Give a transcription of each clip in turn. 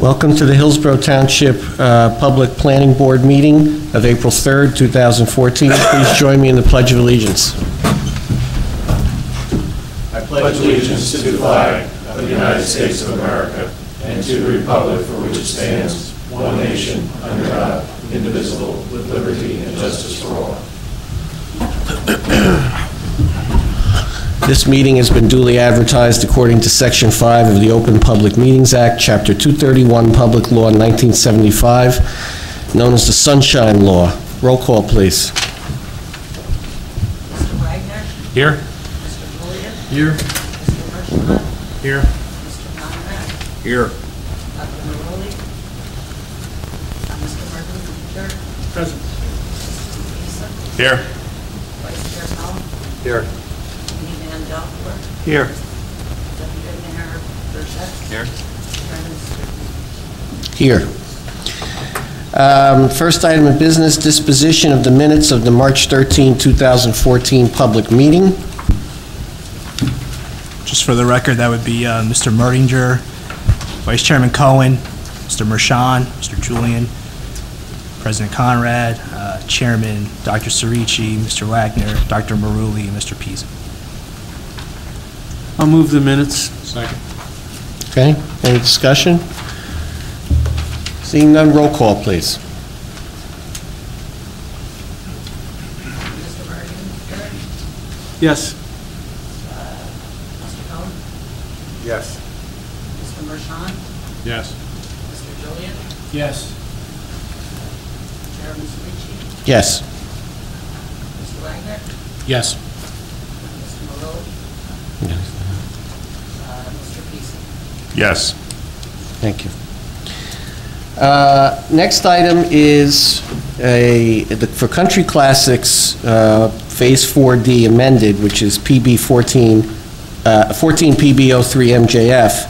Welcome to the Hillsborough Township Public Planning Board meeting of April 3rd, 2014. Please join me in the Pledge of Allegiance. I pledge allegiance to the flag of the United States of America and to the republic for which it stands, one nation, under God, indivisible, with liberty and justice for all. This meeting has been duly advertised according to Section 5 of the Open Public Meetings Act, Chapter 231, Public Law 1975, known as the Sunshine Law. Roll call, please. Mr. Wagner? Here. Mr. Julian? Here. Mr. Hirschman? Here. Mr. Conrad? Here. Dr. Maroli? Mr. Merton? Present. Mr. Lisa? Here. Vice Chair Collins? Here. Committee Man Delport? Here. Deputy Mayor Burchett? Here. Chairman Stewart? Here. First item of business, disposition of the minutes of the March 13, 2014 public meeting. Just for the record, that would be Mr. Mertinger, Vice Chairman Cohen, Mr. Mershon, Mr. Julian, President Conrad, Chairman Dr. Cerici, Mr. Wagner, Dr. Maruli, and Mr. Pisa. I'll move the minutes. Second. Okay, any discussion? Seeing none, roll call, please. Mr. Merton? Yes. Mr. Cohen? Yes. Mr. Mershon? Yes. Mr. Julian? Yes. Chairman Cerici? Yes. Mr. Wagner? Yes. Mr. Maroli? Mr. Pisa? Yes. Thank you. Next item is for Country Classics Phase 4D amended, which is PB 14 PB03MJF.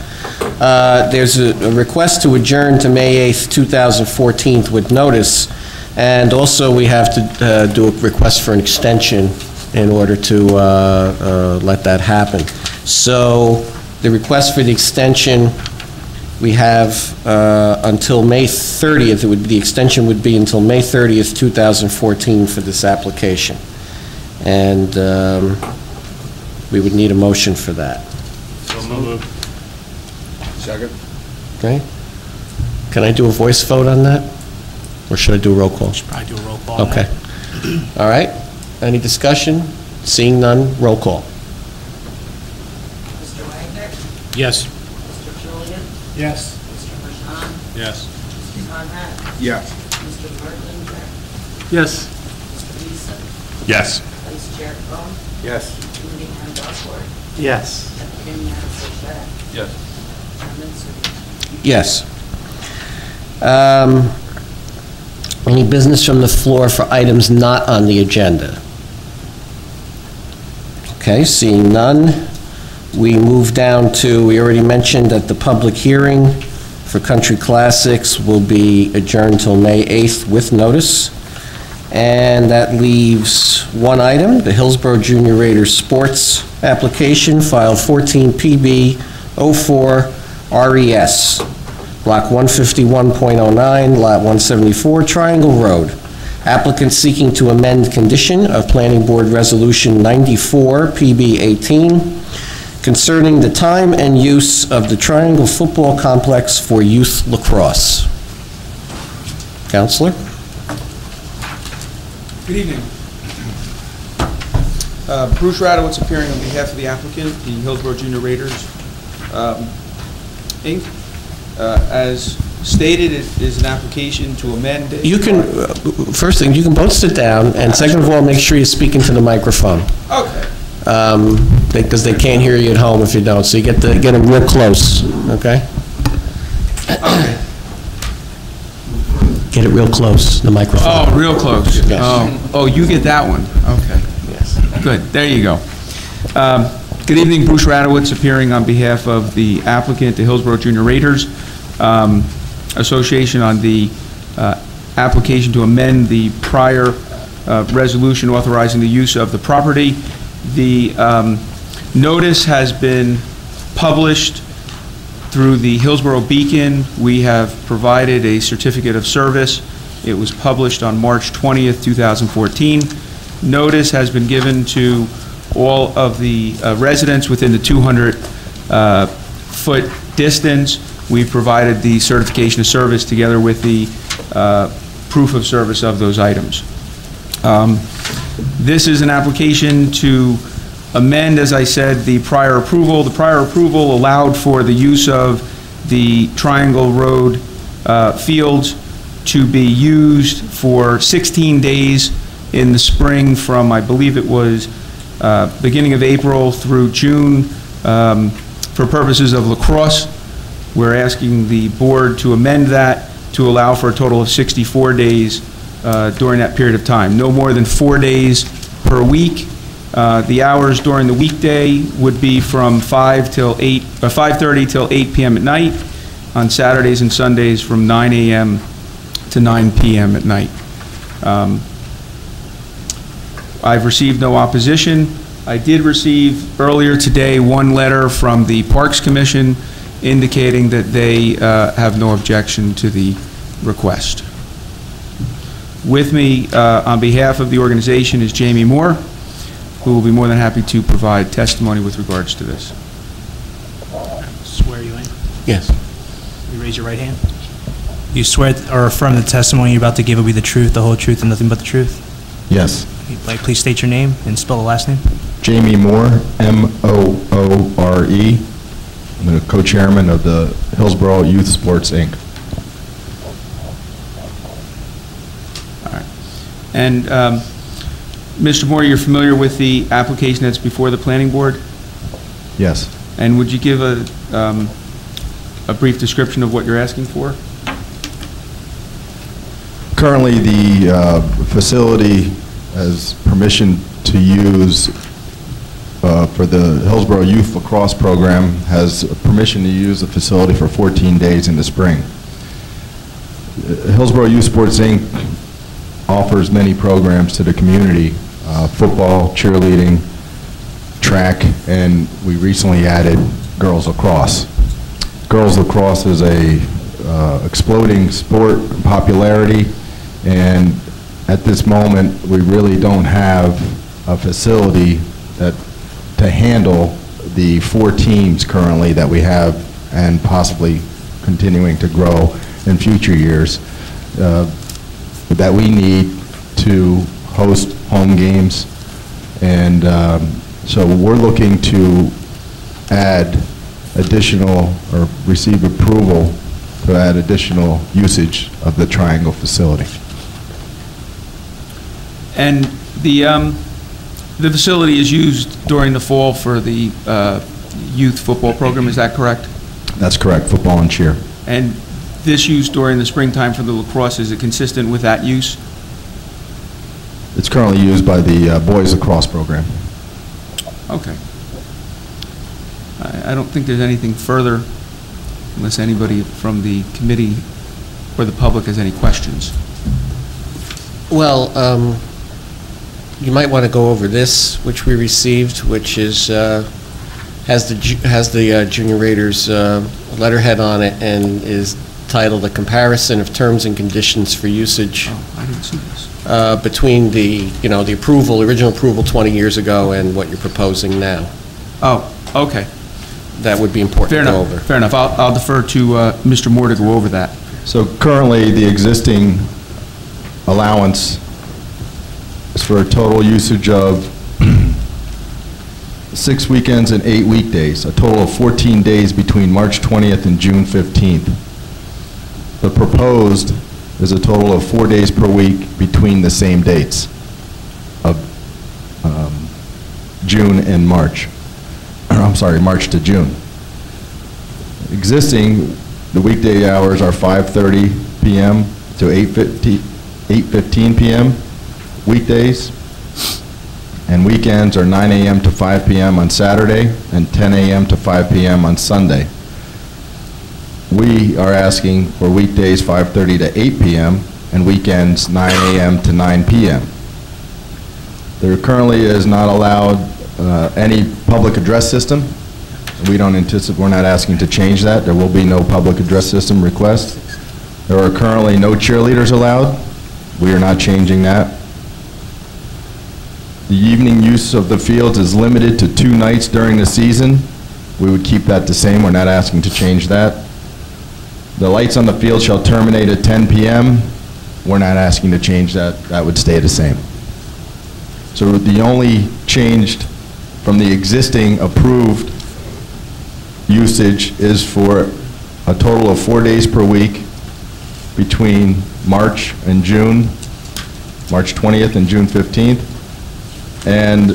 There's a request to adjourn to May 8th, 2014 with notice, and also we have to do a request for an extension in order to let that happen. So the request for the extension, we have until May 30th. The extension would be until May 30th, 2014 for this application. And we would need a motion for that. So moved. Second. Okay? Can I do a voice vote on that? Or should I do a roll call? Should probably do a roll call. on Okay. that. All right. Any discussion? Seeing none, roll call. Mr. Wagner? Yes. Mr. Julian? Yes. Mr. Mershon? Yes. Mr. Conrad? Yes. Mr. Merton? Yes. Mr. Lisa? Yes. Vice Chair Cohen? Yes. Committee Man Delport? Yes. Deputy Mayor Burchett? Yes. Chairman Stewart? Yes. Any business from the floor for items not on the agenda? Okay, seeing none, we move down to, we already mentioned that the public hearing for Country Classics will be adjourned till May 8th with notice. And that leaves one item, the Hillsborough Junior Raiders sports application, file 14 PB04RES, Block 151.09, Lot 174, Triangle Road. Applicant seeking to amend condition of Planning Board Resolution 94 PB18 concerning the time and use of the Triangle Football Complex for youth lacrosse. Counselor? Good evening. Bruce Radowitz appearing on behalf of the applicant, the Hillsborough Junior Raiders, Inc. As stated, it is an application to amend. You can, first thing, you can both sit down, and second of all, make sure you speak into the microphone. Okay. Because they can't hear you at home if you don't, so you get them real close, okay? Okay. Get it real close, the microphone. Oh, real close. Yes. Oh, you get that one. Okay. Yes. Good. There you go. Good evening, Bruce Radowitz appearing on behalf of the applicant, the Hillsborough Junior Raiders Association, on the application to amend the prior resolution authorizing the use of the property. The notice has been published Through the Hillsborough Beacon, we have provided a certificate of service. It was published on March 20th, 2014. Notice has been given to all of the residents within the 200-foot distance. We've provided the certification of service together with the proof of service of those items. This is an application to amend, as I said, the prior approval. The prior approval allowed for the use of the Triangle Road fields to be used for 16 days in the spring from, I believe it was, beginning of April through June for purposes of lacrosse. We're asking the board to amend that to allow for a total of 64 days during that period of time. No more than 4 days per week. The hours during the weekday would be from 5:30 till 8 p.m. at night. On Saturdays and Sundays from 9 a.m. to 9 p.m. at night. I've received no opposition. I did receive earlier today one letter from the Parks Commission indicating that they have no objection to the request. With me on behalf of the organization is Jamie Moore, who will be more than happy to provide testimony with regards to this. Swear you in? Yes. You raise your right hand. You swear or affirm the testimony you're about to give will be the truth, the whole truth, and nothing but the truth? Yes. Please state your name and spell the last name. Jamie Moore, M-O-O-R-E. I'm the co-chairman of the Hillsborough Youth Sports, Inc. All right. And Mr. Moore, you're familiar with the application that's before the planning board? Yes. And would you give a brief description of what you're asking for? Currently, the facility has permission to use for the Hillsborough Youth Lacrosse Program, has permission to use the facility for 14 days in the spring. Hillsborough Youth Sports, Inc. offers many programs to the community, football, cheerleading, track, and we recently added girls lacrosse. Girls lacrosse is a exploding sport in popularity, and at this moment we really don't have a facility to handle the 4 teams currently that we have and possibly continuing to grow in future years that we need to host home games. And so we're looking to add additional or receive approval to add additional usage of the Triangle facility. And the facility is used during the fall for the youth football program, is that correct? That's correct, football and cheer. And this use during the springtime for the lacrosse, is it consistent with that use? It's currently used by the boys lacrosse program. Okay. I don't think there's anything further unless anybody from the committee or the public has any questions. Well, you might want to go over this, which we received, which is has the Junior Raiders letterhead on it and is titled "A Comparison of Terms and Conditions for Usage." Oh, I didn't see this. Between the original approval 20 years ago and what you're proposing now. Oh, okay. That would be important Fair to go enough. over. Fair enough. I'll defer to Mr. Moore to go over that. So currently, the existing allowance is for a total usage of 6 weekends and 8 weekdays, a total of 14 days between March 20th and June 15th. The proposed is a total of 4 days per week between the same dates of June and March. I'm sorry, March to June. Existing, the weekday hours are 5:30 p.m. to 8:15 p.m. weekdays, and weekends are 9 a.m. to 5 p.m. on Saturday and 10 a.m. to 5 p.m. on Sunday. We are asking for weekdays 5:30 to 8 p.m. and weekends 9 a.m. to 9 p.m. There currently is not allowed any public address system We don't anticipate, we're not asking to change that. There will be no public address system request. There are currently no cheerleaders allowed. We are not changing that. The evening use of the fields is limited to 2 nights during the season. We would keep that the same. We're not asking to change that. The lights on the field shall terminate at 10 p.m. We're not asking to change that. That would stay the same. So the only changed from the existing approved usage is for a total of 4 days per week between March and June, March 20th and June 15th, and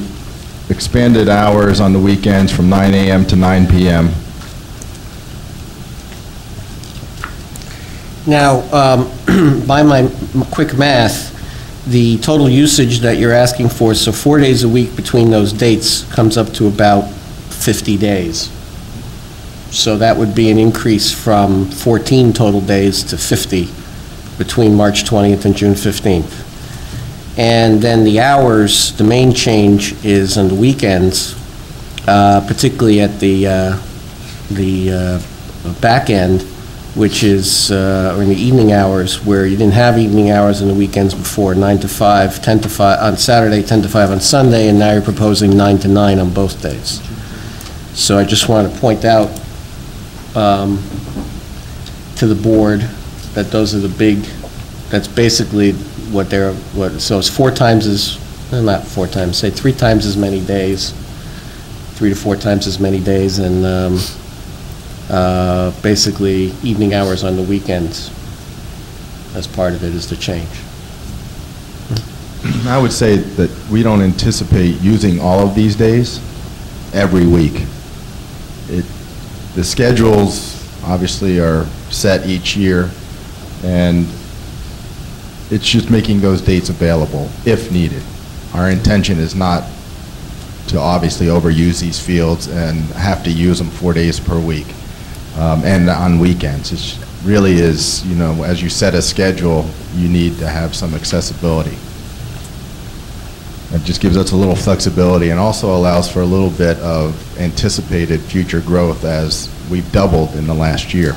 expanded hours on the weekends from 9 a.m. to 9 p.m. Now, by my quick math, the total usage that you're asking for, so 4 days a week between those dates, comes up to about 50 days. So that would be an increase from 14 total days to 50 between March 20th and June 15th. And then the hours, the main change is on the weekends, particularly at the back end, which is, or in the evening hours, where you didn't have evening hours on the weekends before, 9 to 5, 10 to 5 on Saturday, 10 to 5 on Sunday, and now you're proposing 9 to 9 on both days. So I just want to point out to the board that those are the big, that's basically what they're, so it's 4 times as, not 4 times, say 3 times as many days, 3 to 4 times as many days, and basically evening hours on the weekends as part of it is the change. I would say that we don't anticipate using all of these days every week. The schedules obviously are set each year, and it's just making those dates available if needed. Our intention is not to obviously overuse these fields and have to use them 4 days per week and on weekends. It really is, you know, as you set a schedule, you need to have some accessibility. It just gives us a little flexibility and also allows for a little bit of anticipated future growth as we've doubled in the last year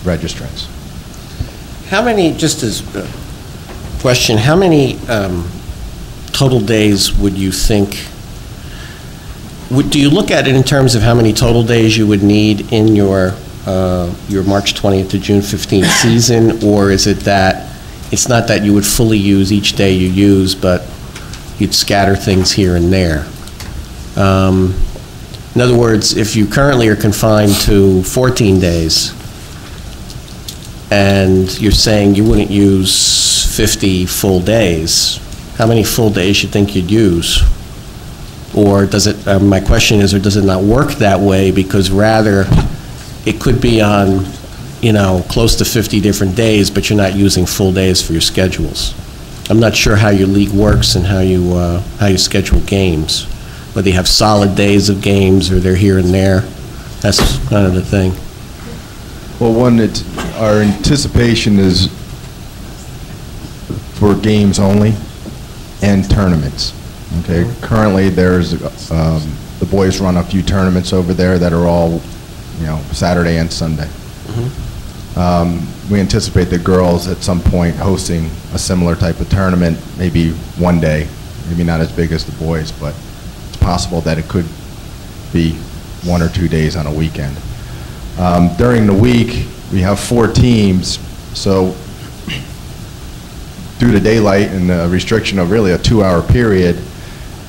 registrants. How many, just as a question, how many total days would you think, do you look at it in terms of how many total days you would need in your March 20th to June 15th season, or is it that it's not that you would fully use each day you use, but you'd scatter things here and there? In other words, if you currently are confined to 14 days, and you're saying you wouldn't use 50 full days, how many full days you think you'd use? Or does it, my question is, or does it not work that way, because rather it could be on, you know, close to 50 different days, but you're not using full days for your schedules? I'm not sure how your league works and how you schedule games, whether you have solid days of games or they're here and there. That's kind of the thing. Well, our anticipation is for games only and tournaments. Okay. Currently, there's the boys run a few tournaments over there that are all, you know, Saturday and Sunday. We anticipate the girls at some point hosting a similar type of tournament, maybe one day, maybe not as big as the boys, but it's possible that it could be 1 or 2 days on a weekend. During the week, we have 4 teams, so due to daylight and the restriction of really a 2-hour period,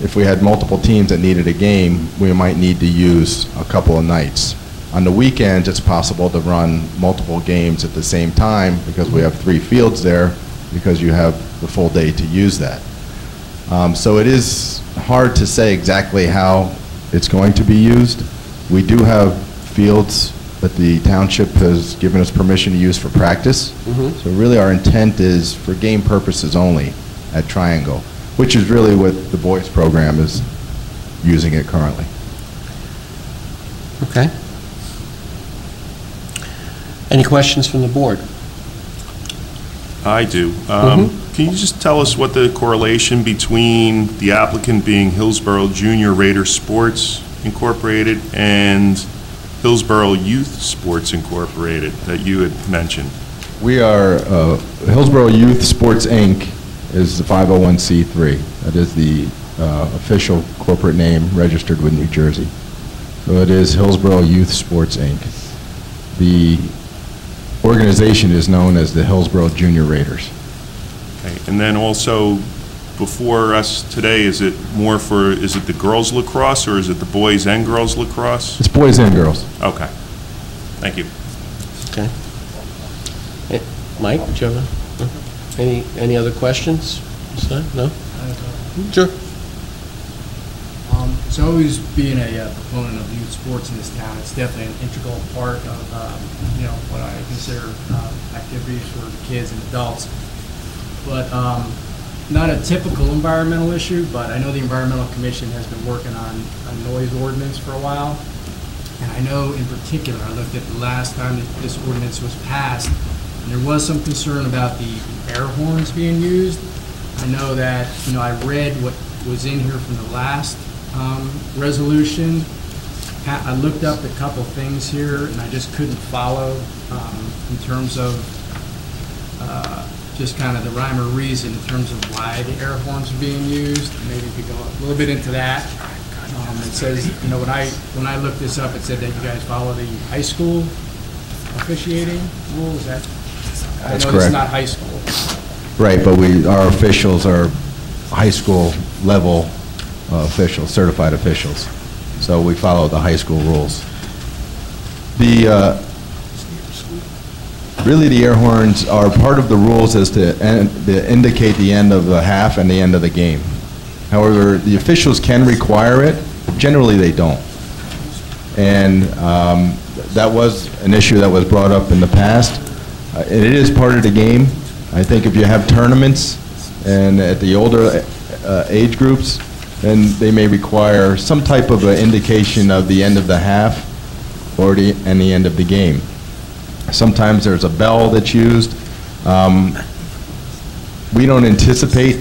if we had multiple teams that needed a game, we might need to use a couple of nights. On the weekends, it's possible to run multiple games at the same time because we have 3 fields there, because you have the full day to use that. So it is hard to say exactly how it's going to be used. We do have fields that the township has given us permission to use for practice. So really our intent is for game purposes only at Triangle, which is really what the boys program is using it currently. Okay. Any questions from the board? I do. Can you just tell us what the correlation between the applicant being Hillsborough Junior Raider Sports Incorporated and Hillsborough Youth Sports Incorporated that you had mentioned. We are, Hillsborough Youth Sports, Inc. is the 501c3. That is the official corporate name registered with New Jersey. So it is Hillsborough Youth Sports, Inc. The organization is known as the Hillsborough Junior Raiders. Okay. And then also, before us today, is it the girls lacrosse or is it the boys and girls lacrosse? It's boys and girls. Okay. Thank you. Okay. Mike, did you have any other questions? No? Sure. So always being a proponent of youth sports in this town, it's definitely an integral part of, what I consider activities for kids and adults. But not a typical environmental issue, but I know the Environmental Commission has been working on a noise ordinance for a while. And I know in particular, I looked at the last time that this ordinance was passed, and there was some concern about the air horns being used. I know that, I read what was in here from the last resolution. I looked up a couple things here, and I just couldn't follow in terms of just kind of the rhyme or reason in terms of why the air horns are being used. Maybe you could go a little bit into that. It says, when I looked this up, it said that you guys follow the high school officiating rule. Is that? That's I know correct. it's not high school. Right, but our officials are high school level officials, certified officials. So we follow the high school rules. Really, the air horns are part of the rules as to indicate the end of the half and the end of the game. However, the officials can require it. Generally, they don't. And that was an issue that was brought up in the past. It is part of the game. I think if you have tournaments and at the older age groups, then they may require some type of an indication of the end of the half or the end of the game. Sometimes there's a bell that's used. We don't anticipate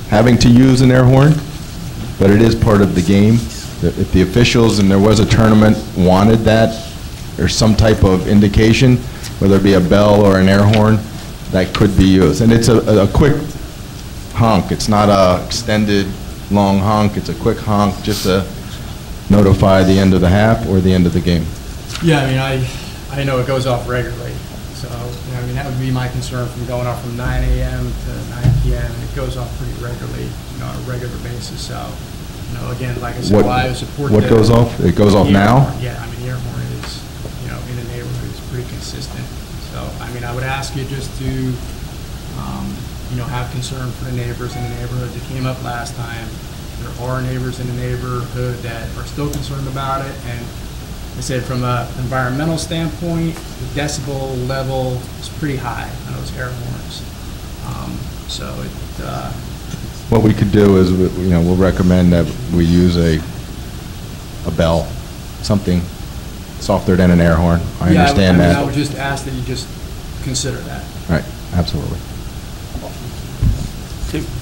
having to use an air horn, but it is part of the game. If the officials, and there was a tournament, wanted that, there's some type of indication, whether it be a bell or an air horn, that could be used. And it's a quick honk. It's not a extended long honk. It's a quick honk just to notify the end of the half or the end of the game. Yeah, I know it goes off regularly. So, that would be my concern from going off from 9 a.m. to 9 p.m. and it goes off pretty regularly, on a regular basis. So, again, like I said, I support what goes off? It goes off now? Yeah, the air horn is, in the neighborhood is pretty consistent. So, I would ask you just to, have concern for the neighbors in the neighborhood that came up last time. There are neighbors in the neighborhood that are still concerned about it, and I said from an environmental standpoint, the decibel level is pretty high on those air horns. What we could do is, we'll recommend that we use a bell, something softer than an air horn. I understand that. I would just ask that you just consider that. Right, absolutely.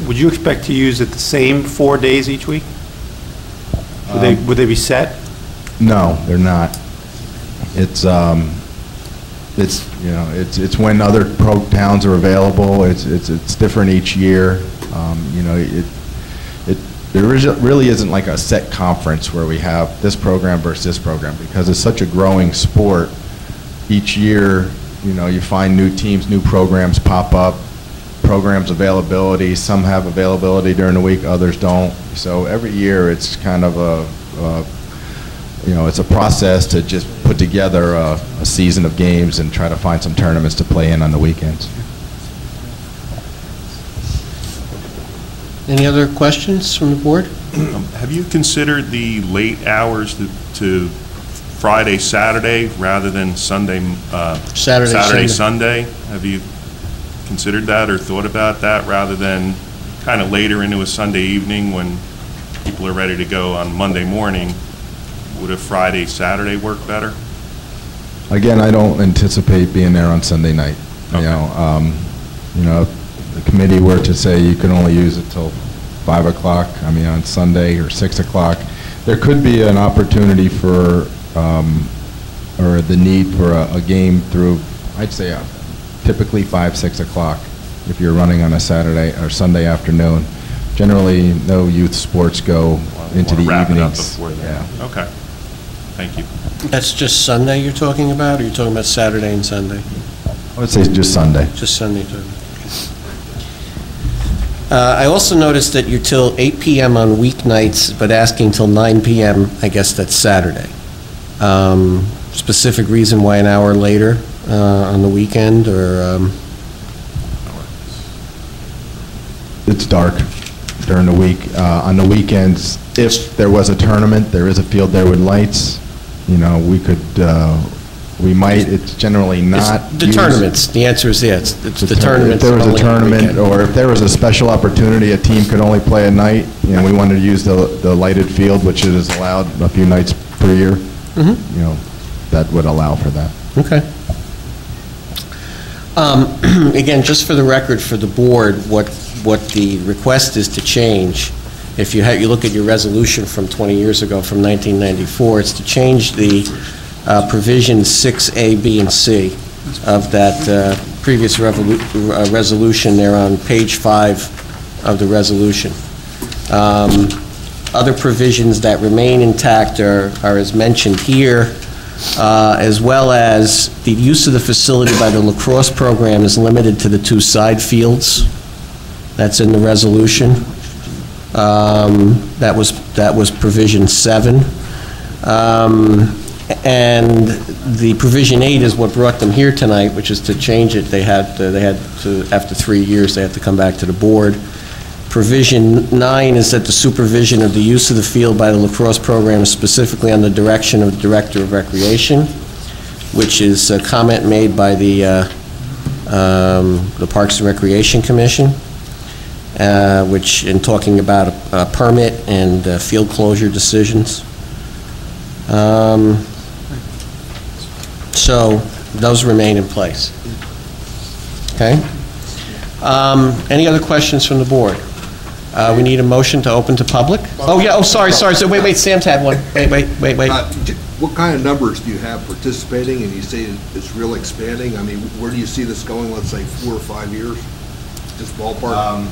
Would you expect to use it the same 4 days each week? Would they be set? No, they're not. It's when other towns are available. It's different each year. There really isn't like a set conference where we have this program versus this program, because it's such a growing sport. Each year, you find new teams, new programs pop up, programs availability. Some have availability during the week, others don't. So every year, it's kind of it's a process to just put together a season of games and try to find some tournaments to play in on the weekends. Any other questions from the board? Have you considered the late hours to Friday, Saturday, rather than Sunday, Saturday, Sunday? Have you considered that or thought about that, rather than kind of later into a Sunday evening when people are ready to go on Monday morning? Would a Friday, Saturday work better? Again, I don't anticipate being there on Sunday night. Okay. If the committee were to say you can only use it till 5 o'clock, on Sunday, or 6 o'clock, There could be an opportunity for, or the need for a game through, I'd say typically 5, 6 o'clock if you're running on a Saturday or Sunday afternoon. Generally, no youth sports go into the Wrap it up evenings. before then. Yeah. Okay. Thank you. That's just Sunday you're talking about, or you're talking about Saturday and Sunday? I would say just Sunday. Just Sunday, too. I also noticed that you're till 8 PM on weeknights, but asking till 9 PM, I guess that's Saturday. Specific reason why an hour later on the weekend, or? It's dark during the week. On the weekends, if there was a tournament, there is a field there with lights, you know, we could, we might, it's generally not. It's the used- tournaments, the answer is yes, it's the tournaments. If there was only a on the tournament, weekend. or if there was a special opportunity, a team could only play at night, you know, we wanted to use the lighted field, which is allowed a few nights per year, you know, that would allow for that. Okay. Again, just for the record, for the board, what the request is to change, if you look at your resolution from 20 years ago, from 1994, it's to change the provisions 6A, B, and C of that previous resolution there on page 5 of the resolution. Other provisions that remain intact are as mentioned here, as well as the use of the facility by the lacrosse program is limited to the 2 side fields. That's in the resolution. That was provision 7. And the provision 8 is what brought them here tonight, which is to change it. They had to, after 3 years, they had to come back to the board. Provision 9 is that the supervision of the use of the field by the lacrosse program is specifically on the direction of the Director of Recreation, which is a comment made by the Parks and Recreation Commission, which, in talking about a permit and field closure decisions. So those remain in place. Okay? Any other questions from the board? We need a motion to open to public? Oh, yeah, oh, sorry, so wait, Sam's had one. Wait. What kind of numbers do you have participating, and you say it's really expanding? I mean, where do you see this going, let's say, 4 or 5 years? Just ballpark?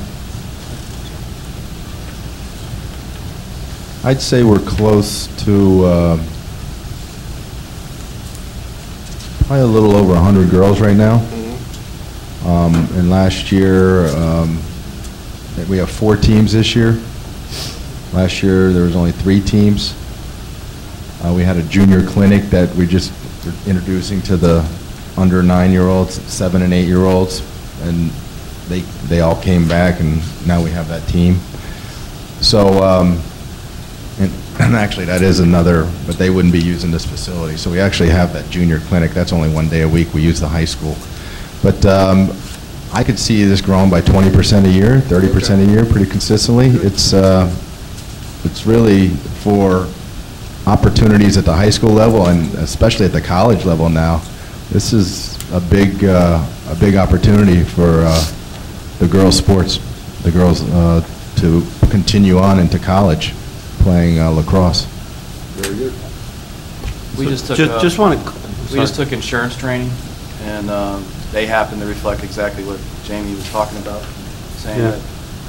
I'd say we're close to probably a little over 100 girls right now. And last year, we have 4 teams this year. Last year, there was only 3 teams. We had a junior clinic that we just were introducing to the under 9-year-olds, 7 and 8-year-olds, and they all came back, and now we have that team. So, and actually, that is another, but they wouldn't be using this facility. So we actually have that junior clinic. That's only 1 day a week. We use the high school. But I could see this growing by 20% a year, 30% a year, pretty consistently. It's really for opportunities at the high school level, and especially at the college level now. This is a big opportunity for the girls' sports, the girls to continue on into college playing lacrosse. Very good. We just took we just took insurance training, and they happen to reflect exactly what Jamie was talking about, saying that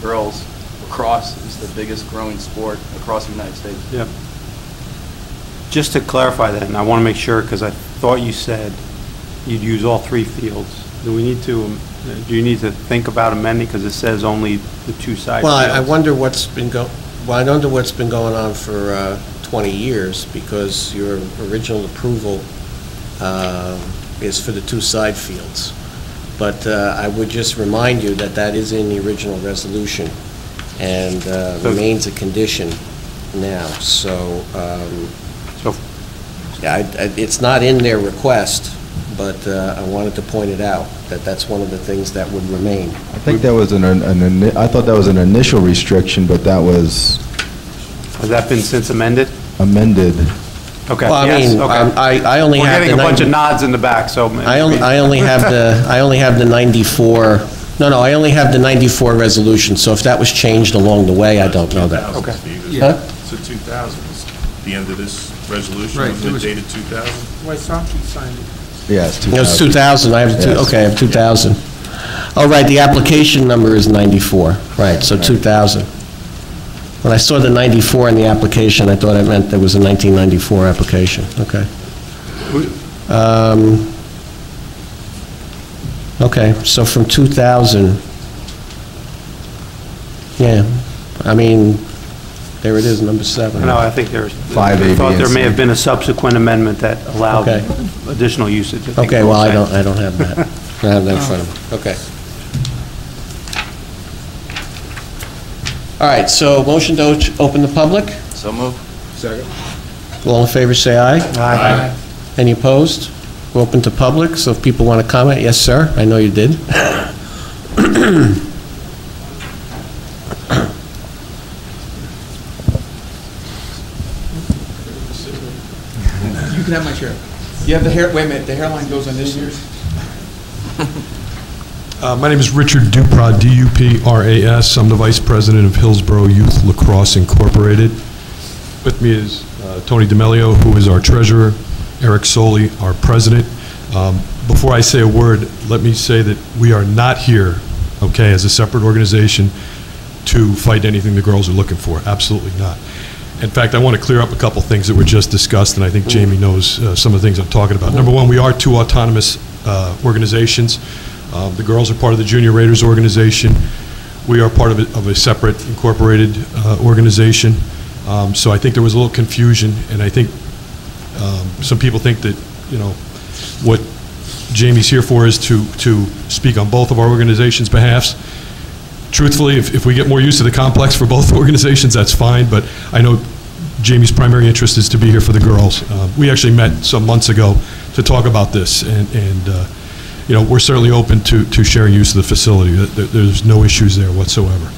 girls lacrosse is the biggest growing sport across the United States. Yep. Just to clarify that, and I want to make sure, because I thought you said you'd use all 3 fields. Do you need to think about amending, because it says only the 2 side Well, fields? I wonder what's been going on for 20 years, because your original approval is for the 2 side fields. But I would just remind you that that is in the original resolution and remains a condition now. So, yeah, it's not in their request, but I wanted to point it out, that that's one of the things that would remain. I think that was I thought that was an initial restriction, but that was Has that been since amended? amended. Okay, Well, I yes, mean, okay. I only We're have the getting a bunch of 90 nods in the back, so. I only have the 94, no, I only have the 94 resolution, so if that was changed along the way, I don't know that. Okay. Huh? So 2,000 is the end of this resolution? Right, Wasn't it it was- dated 2000? Wysocki signed it. Yeah, it's 2000. It was 2000, I have, Yes. okay, I have 2000. Oh, right, the application number is 94, right, so 2000. When I saw the 94 in the application, I thought it meant there was a 1994 application, okay. Okay, so from 2000, yeah, I mean, there it is, number 7. No, I think there's, Five A, I B, thought and there may C. have been a subsequent amendment that allowed Okay. additional usage. I think Okay, you were well, I saying. don't have that. I don't have that in front of me. Okay. All right, so motion to open the public. So move. Second? All in favor, say aye. Aye. Any opposed? We're open to public, so if people want to comment, yes, sir, I know you did. You can have my chair. You have the hair, wait a minute, the hairline goes on this year's? My name is Richard Dupras, D-U-P-R-A-S. I'm the Vice President of Hillsborough Youth Lacrosse Incorporated. With me is Tony D'Amelio, who is our treasurer, Eric Soli, our president. Before I say a word, let me say that we are not here, okay, as a separate organization to fight anything the girls are looking for. Absolutely not. In fact, I want to clear up a couple things that were just discussed, and I think Jamie knows some of the things I'm talking about. Number one, we are two autonomous organizations. The girls are part of the Junior Raiders organization. We are part of a separate incorporated organization. So I think there was a little confusion, and I think some people think that, you know, what Jamie's here for is to speak on both of our organizations' behalfs. Truthfully, if we get more use of the complex for both organizations, that's fine, but I know Jamie's primary interest is to be here for the girls. We actually met some months ago to talk about this, and you know, we're certainly open to sharing use of the facility. There's no issues there whatsoever.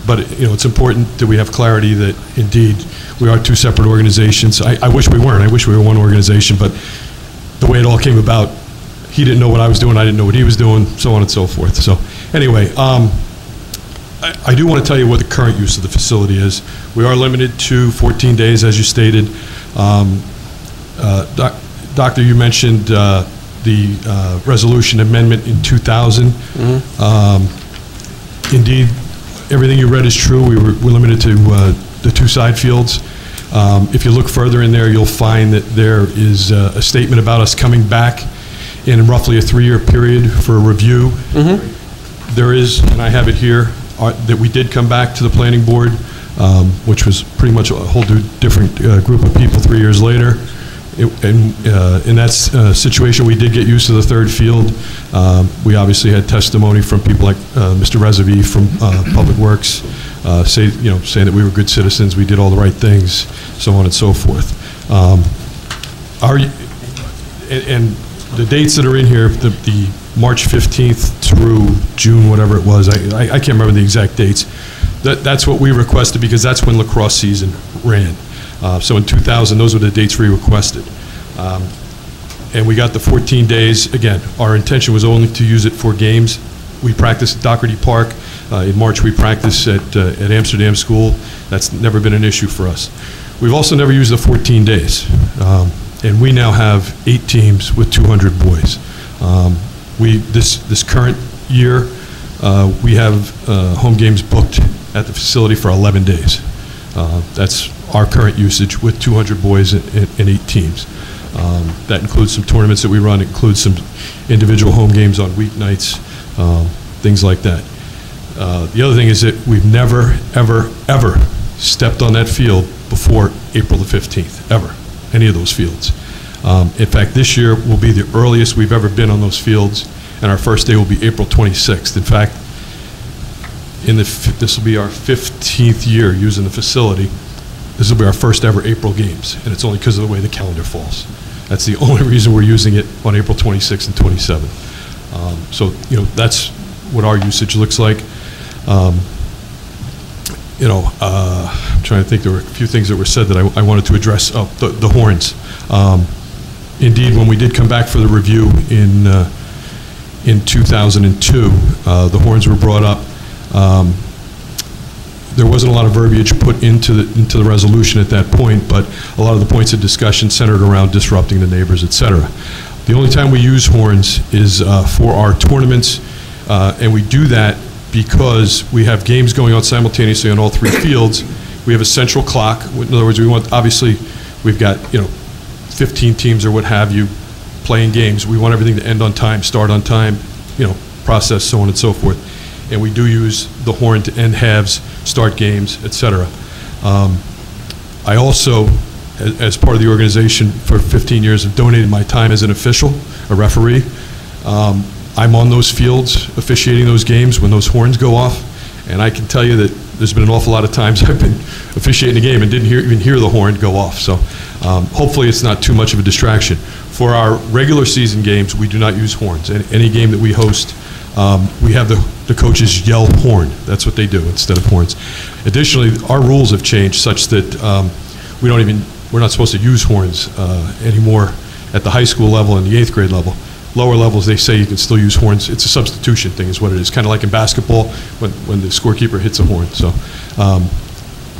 But, you know, it's important that we have clarity that, indeed, we are two separate organizations. I wish we weren't. I wish we were one organization, but the way it all came about, he didn't know what I was doing, I didn't know what he was doing, so on and so forth. So, anyway, I do want to tell you what the current use of the facility is. We are limited to 14 days, as you stated. Doctor, you mentioned the resolution amendment in 2000. Indeed, everything you read is true. We're limited to the two side fields. If you look further in there, you'll find that there is a statement about us coming back in roughly a 3-year period for a review. There is, and I have it here, that we did come back to the planning board, which was pretty much a whole different group of people 3 years later. In that situation, we did get use of the third field. We obviously had testimony from people like Mr. Rezavi from Public Works, saying that we were good citizens, we did all the right things, so on and so forth. And the dates that are in here, the March 15th through June, whatever it was, I can't remember the exact dates. That's what we requested because that's when lacrosse season ran. So in 2000, those were the dates we requested. And we got the 14 days. Again, our intention was only to use it for games. We practiced at Doherty Park. In March, we practiced at Amsterdam School. That's never been an issue for us. We've also never used the 14 days. And we now have 8 teams with 200 boys. This current year, we have home games booked at the facility for 11 days. That's our current usage with 200 boys and 8 teams. That includes some tournaments that we run, it includes some individual home games on weeknights, things like that. The other thing is that we've never, ever, ever stepped on that field before April the 15th, ever, any of those fields. In fact, this year will be the earliest we've ever been on those fields, and our first day will be April 26th. In fact, this will be our 15th year using the facility. This will be our first ever April games, and it's only because of the way the calendar falls. That's the only reason we're using it on April 26th and 27th. So, you know, that's what our usage looks like. I'm trying to think, there were a few things that were said that I wanted to address. Oh, the horns. Indeed, when we did come back for the review in 2002, the horns were brought up. there wasn't a lot of verbiage put into the resolution at that point, but a lot of the points of discussion centered around disrupting the neighbors, et cetera. The only time we use horns is for our tournaments, and we do that because we have games going on simultaneously on all 3 fields. We have a central clock. In other words, we want, obviously, we've got, 15 teams or what have you playing games. We want everything to end on time, start on time, process, so on and so forth. And we do use the horn to end halves, start games, et cetera. I also, as part of the organization for 15 years, have donated my time as an official, a referee. I'm on those fields officiating those games when those horns go off, and I can tell you that there's been an awful lot of times I've been officiating a game and didn't even hear the horn go off. So hopefully it's not too much of a distraction. For our regular season games, we do not use horns. Any game that we host, we have the coaches yell horn. That's what they do instead of horns. Additionally, our rules have changed such that we're not supposed to use horns anymore at the high school level and the 8th grade level. Lower levels, they say you can still use horns. It's a substitution thing is what it is, kind of like in basketball when the scorekeeper hits a horn. So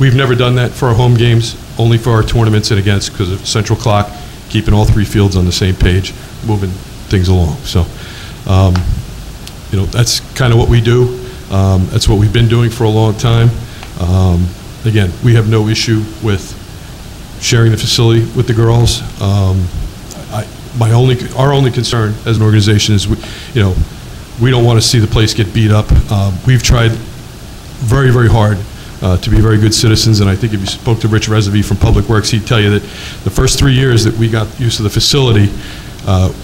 we've never done that for our home games, only for our tournaments, and again, it's because of central clock, keeping all 3 fields on the same page, moving things along. So, that's kind of what we do. That's what we've been doing for a long time. Again, we have no issue with sharing the facility with the girls. Our only concern as an organization is, we don't want to see the place get beat up. We've tried very, very hard to be very good citizens, and I think if you spoke to Rich Resevy from Public Works, he'd tell you that the first 3 years that we got use of the facility,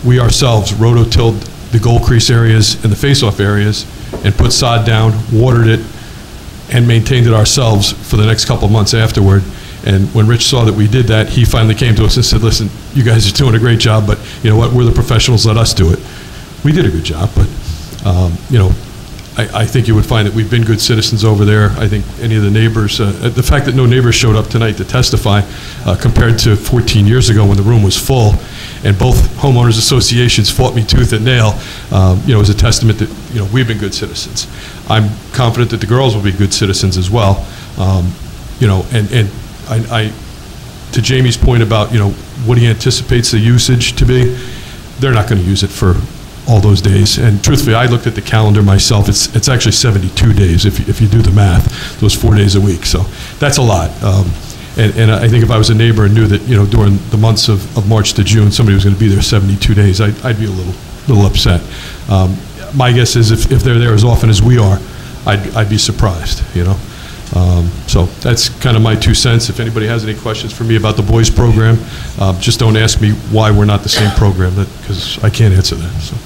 we ourselves rototilled the goal crease areas and the face-off areas and put sod down, watered it, and maintained it ourselves for the next couple of months afterward. And when Rich saw that we did that, he finally came to us and said, listen, you guys are doing a great job, but you know what, we're the professionals, let us do it. We did a good job, but I think you would find that we've been good citizens over there. I think any of the neighbors, the fact that no neighbors showed up tonight to testify compared to 14 years ago when the room was full and both homeowners associations fought me tooth and nail, is a testament that, we've been good citizens. I'm confident that the girls will be good citizens as well. And I, to Jamie's point about, what he anticipates the usage to be, they're not going to use it for all those days. And truthfully, I looked at the calendar myself. It's actually 72 days if you do the math, those 4 days a week. So that's a lot. And I think if I was a neighbor and knew that, during the months of March to June, somebody was going to be there 72 days, I'd be a little upset. My guess is if they're there as often as we are, I'd be surprised, So that's kind of my 2 cents. If anybody has any questions for me about the boys program, just don't ask me why we're not the same program, because I can't answer that. So.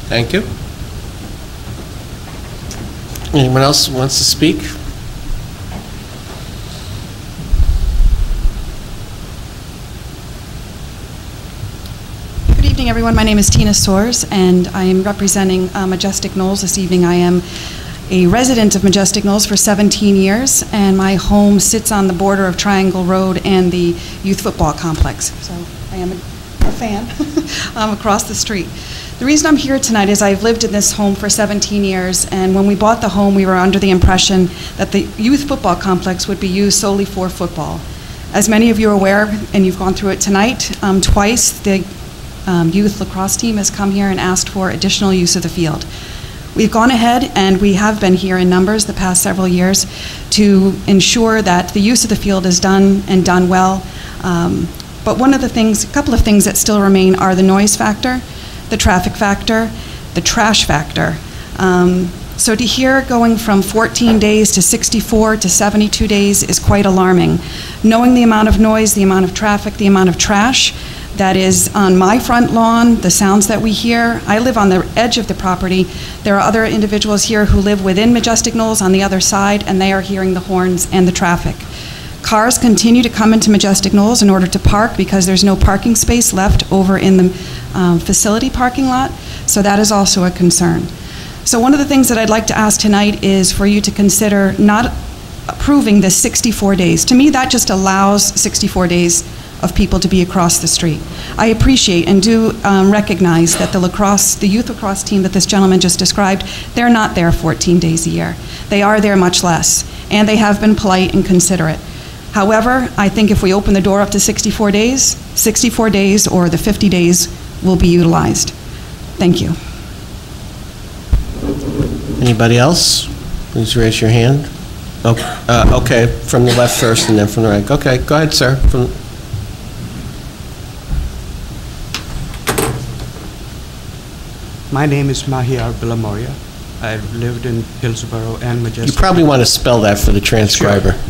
Thank you. Anyone else wants to speak? Good evening, everyone. My name is Tina Soares, and I am representing Majestic Knolls this evening. I am a resident of Majestic Knolls for 17 years, and my home sits on the border of Triangle Road and the youth football complex. So I am a fan across the street. The reason I'm here tonight is I've lived in this home for 17 years, and when we bought the home, we were under the impression that the youth football complex would be used solely for football. As many of you are aware, and you've gone through it tonight, twice the youth lacrosse team has come here and asked for additional use of the field. We've gone ahead, and we have been here in numbers the past several years to ensure that the use of the field is done and done well. But a couple of things that still remain are the noise factor, the traffic factor, the trash factor. So to hear going from 14 days to 64 to 72 days is quite alarming. Knowing the amount of noise, the amount of traffic, the amount of trash that is on my front lawn, the sounds that we hear. I live on the edge of the property. There are other individuals here who live within Majestic Knolls on the other side, and they are hearing the horns and the traffic. Cars continue to come into Majestic Knolls in order to park because there's no parking space left over in the facility parking lot, so that is also a concern. So one of the things that I'd like to ask tonight is for you to consider not approving this 64 days. To me, that just allows 64 days of people to be across the street. I appreciate and do recognize that the youth lacrosse team that this gentleman just described, they're not there 14 days a year. They are there much less, and they have been polite and considerate. However, I think if we open the door up to 64 days or the 50 days will be utilized. Thank you. Anybody else? Please raise your hand. Oh, okay, from the left first and then from the right. Okay, go ahead, sir. My name is Mahiyar Bilamoria. I've lived in Hillsborough and Majestic. You probably want to spell that for the transcriber. Sure.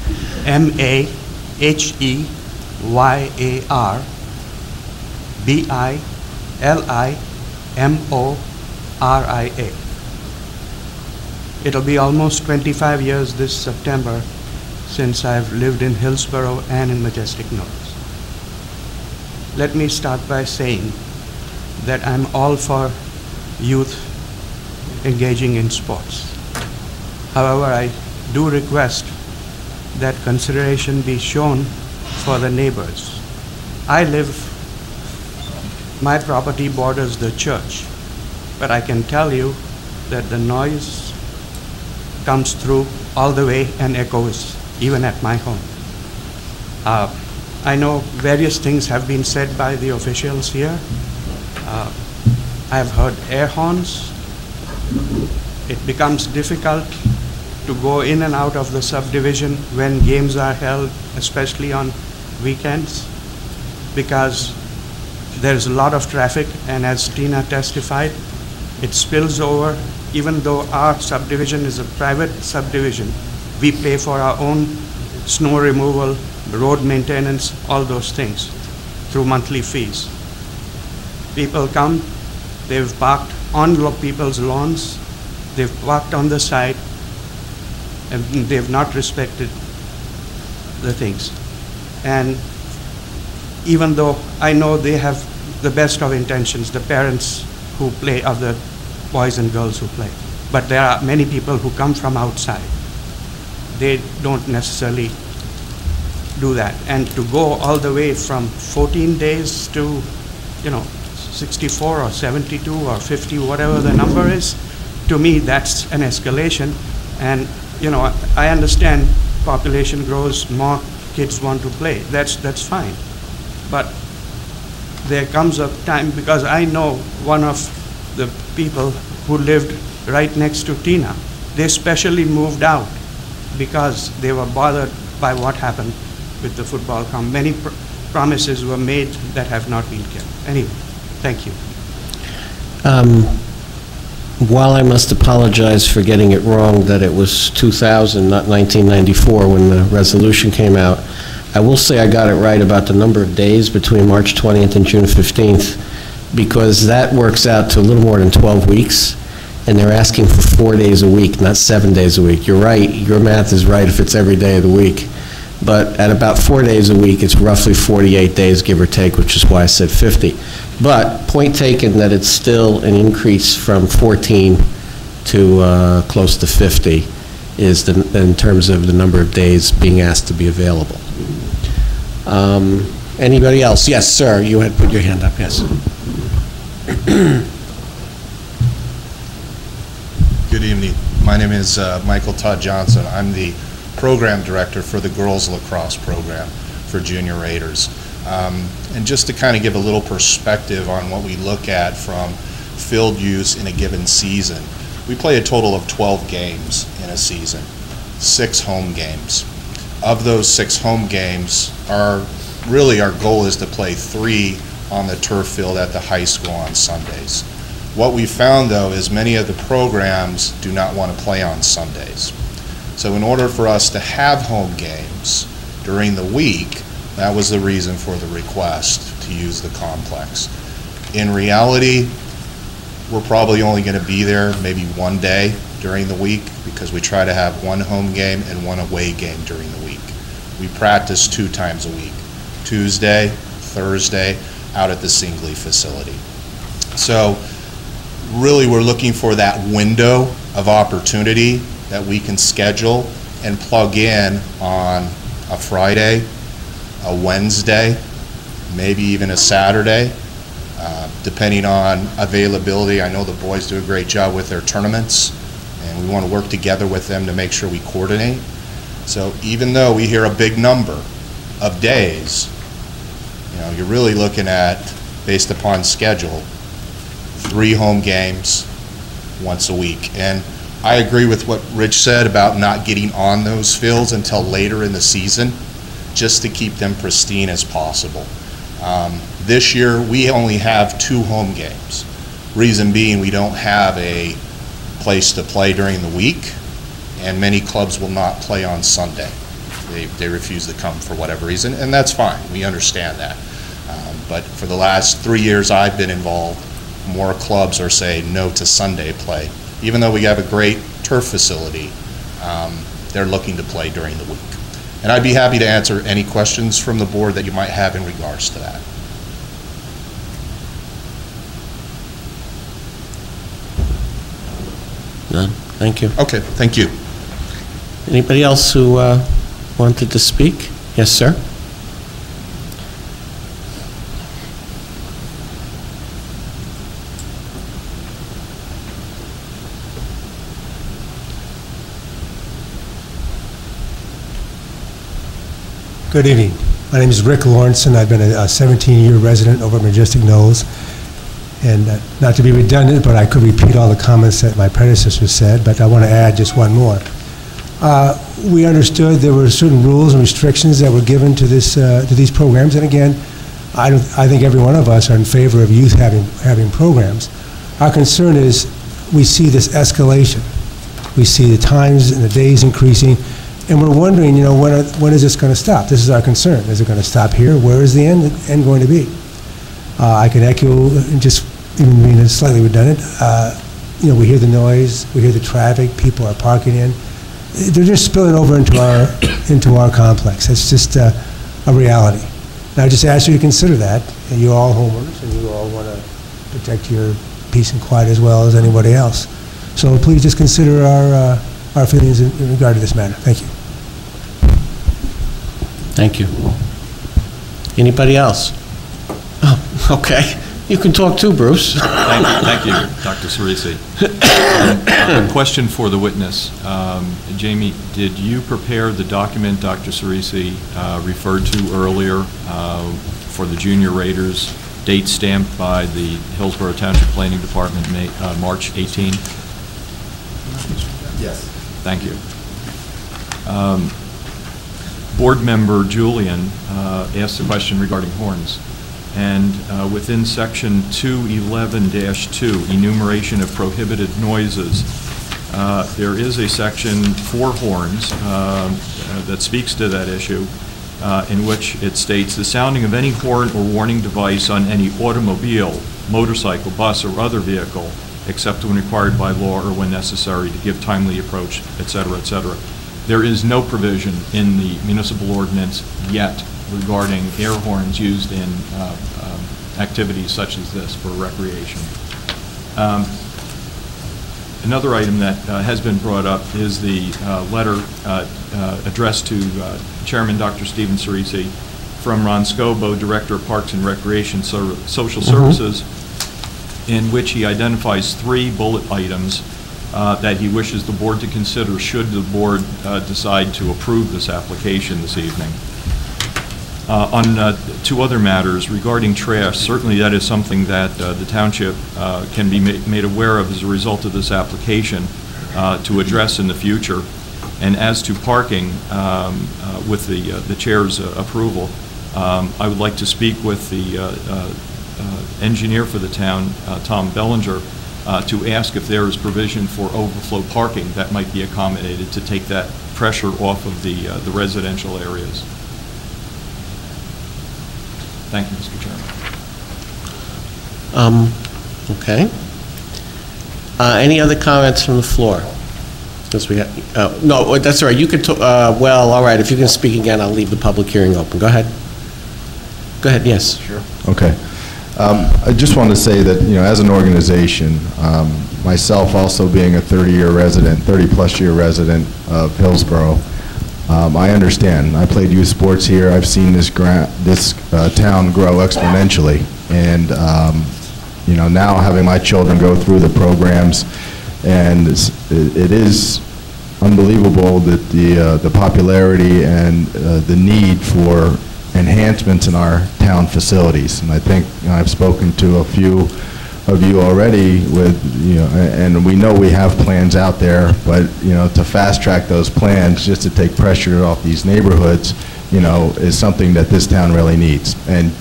M-A-H-E-Y-A-R-B-I-L-I-M-O-R-I-A. It'll be almost 25 years this September since I've lived in Hillsborough and in Majestic Knolls. Let me start by saying that I'm all for youth engaging in sports. However, I do request that consideration be shown for the neighbors. My property borders the church, but I can tell you that the noise comes through all the way and echoes even at my home. I know various things have been said by the officials here. I've heard air horns. It becomes difficult to go in and out of the subdivision when games are held, especially on weekends, because there's a lot of traffic, and as Tina testified, it spills over. Even though our subdivision is a private subdivision, we pay for our own snow removal, road maintenance, all those things through monthly fees. People come, they've parked on people's lawns, they've parked on the side, and they've not respected the things. And even though I know they have the best of intentions, the parents who play, of the boys and girls who play, but there are many people who come from outside. They don't necessarily do that. And to go all the way from 14 days to, 64 or 72 or 50, whatever the number is, to me, that's an escalation. And, I understand population grows, more kids want to play. That's fine. But there comes a time, because I know one of the people who lived right next to Tina, they specially moved out because they were bothered by what happened with the football camp. Many promises were made that have not been kept. Anyway, thank you. While I must apologize for getting it wrong that it was 2000, not 1994, when the resolution came out, I will say I got it right about the number of days between March 20th and June 15th, because that works out to a little more than 12 weeks, and they're asking for 4 days a week, not 7 days a week. You're right, your math is right if it's every day of the week. But at about 4 days a week, it's roughly 48 days, give or take, which is why I said 50. But point taken that it's still an increase from 14 to close to 50 is in terms of the number of days being asked to be available. Anybody else? Yes, sir, you had put your hand up, yes. Good evening. My name is Michael Todd Johnson. I'm the program director for the girls lacrosse program for Junior Raiders. And just to kind of give a little perspective on what we look at from field use in a given season, we play a total of 12 games in a season, 6 home games. Of those 6 home games, our goal is to play 3 on the turf field at the high school on Sundays. What we found, though, is many of the programs do not want to play on Sundays. So in order for us to have home games during the week, that was the reason for the request to use the complex. In reality, we're probably only going to be there maybe 1 day during the week, because we try to have 1 home game and 1 away game during the week. We practice 2 times a week, Tuesday, Thursday, out at the Singley facility. So really we're looking for that window of opportunity that we can schedule and plug in on a Friday, a Wednesday, maybe even a Saturday, depending on availability. I know the boys do a great job with their tournaments, and we want to work together with them to make sure we coordinate. So even though we hear a big number of days, you know, you're really looking at, based upon schedule, 3 home games once a week. And I agree with what Rich said about not getting on those fields until later in the season, just to keep them pristine as possible. This year, we only have 2 home games. Reason being, we don't have a place to play during the week, and many clubs will not play on Sunday. They refuse to come for whatever reason, and that's fine. We understand that. But for the last 3 years I've been involved, more clubs are saying no to Sunday play. Even though we have a great turf facility, they're looking to play during the week. And I'd be happy to answer any questions from the board that you might have in regards to that. None. Thank you. Okay, thank you. Anybody else who wanted to speak? Yes, sir. Good evening. My name is Rick Lawrence, and I've been a 17-year resident over at Majestic Knolls. And not to be redundant, but I could repeat all the comments that my predecessors said, but I want to add just one more. We understood there were certain rules and restrictions that were given to these programs, and again, I think every one of us are in favor of youth having programs. Our concern is we see this escalation. We see the times and the days increasing, and we're wondering, you know, when is this going to stop? This is our concern. Is it going to stop here? Where is the end going to be? I can echo, just even being slightly redundant, you know, we hear the noise, we hear the traffic, people are parking in. They're just spilling over into our complex. It's just a reality. And I just ask you to consider that. And you're all homeowners, and you all want to protect your peace and quiet as well as anybody else. So please just consider our feelings in regard to this matter. Thank you. Thank you. Anybody else? Oh, okay. You can talk too, Bruce. Thank you, Dr. Cerisi. A question for the witness. Jamie, did you prepare the document Dr. Cerisi referred to earlier for the Junior Raiders, date stamped by the Hillsborough Township Planning Department, March 18? Yes. Thank you. Board member Julian asked a question regarding horns. And within section 211-2, enumeration of prohibited noises, there is a section for horns that speaks to that issue, in which it states the sounding of any horn or warning device on any automobile, motorcycle, bus, or other vehicle, except when required by law or when necessary to give timely approach, et cetera, et cetera. There is no provision in the municipal ordinance yet regarding air horns used in activities such as this for recreation. Another item that has been brought up is the letter addressed to Chairman Dr. Stephen Cerisi from Ron Scobo, Director of Parks and Recreation Social Services, in which he identifies 3 bullet items that he wishes the board to consider should the board decide to approve this application this evening. On 2 other matters regarding trash, certainly that is something that the township can be made aware of as a result of this application to address in the future. And as to parking, with the chair's approval, I would like to speak with the engineer for the town, Tom Bellinger, to ask if there is provision for overflow parking that might be accommodated to take that pressure off of the residential areas. Thank you, Mr. Chairman. Okay. Any other comments from the floor? Because we have, no, that's all right. You could talk, well, all right. If you can speak again, I'll leave the public hearing open. Go ahead. Go ahead, yes. Sure. Okay. I just want to say that, you know, as an organization, myself also being a 30-year resident, 30-plus year resident of Hillsborough, I understand. I played youth sports here. I've seen this town grow exponentially. And, you know, now having my children go through the programs, and it is unbelievable that the popularity and the need for enhancements in our town facilities. And I think, you know, I've spoken to a few of you already with, you know, and we know we have plans out there, but, you know, to fast track those plans, just to take pressure off these neighborhoods, you know, is something that this town really needs. And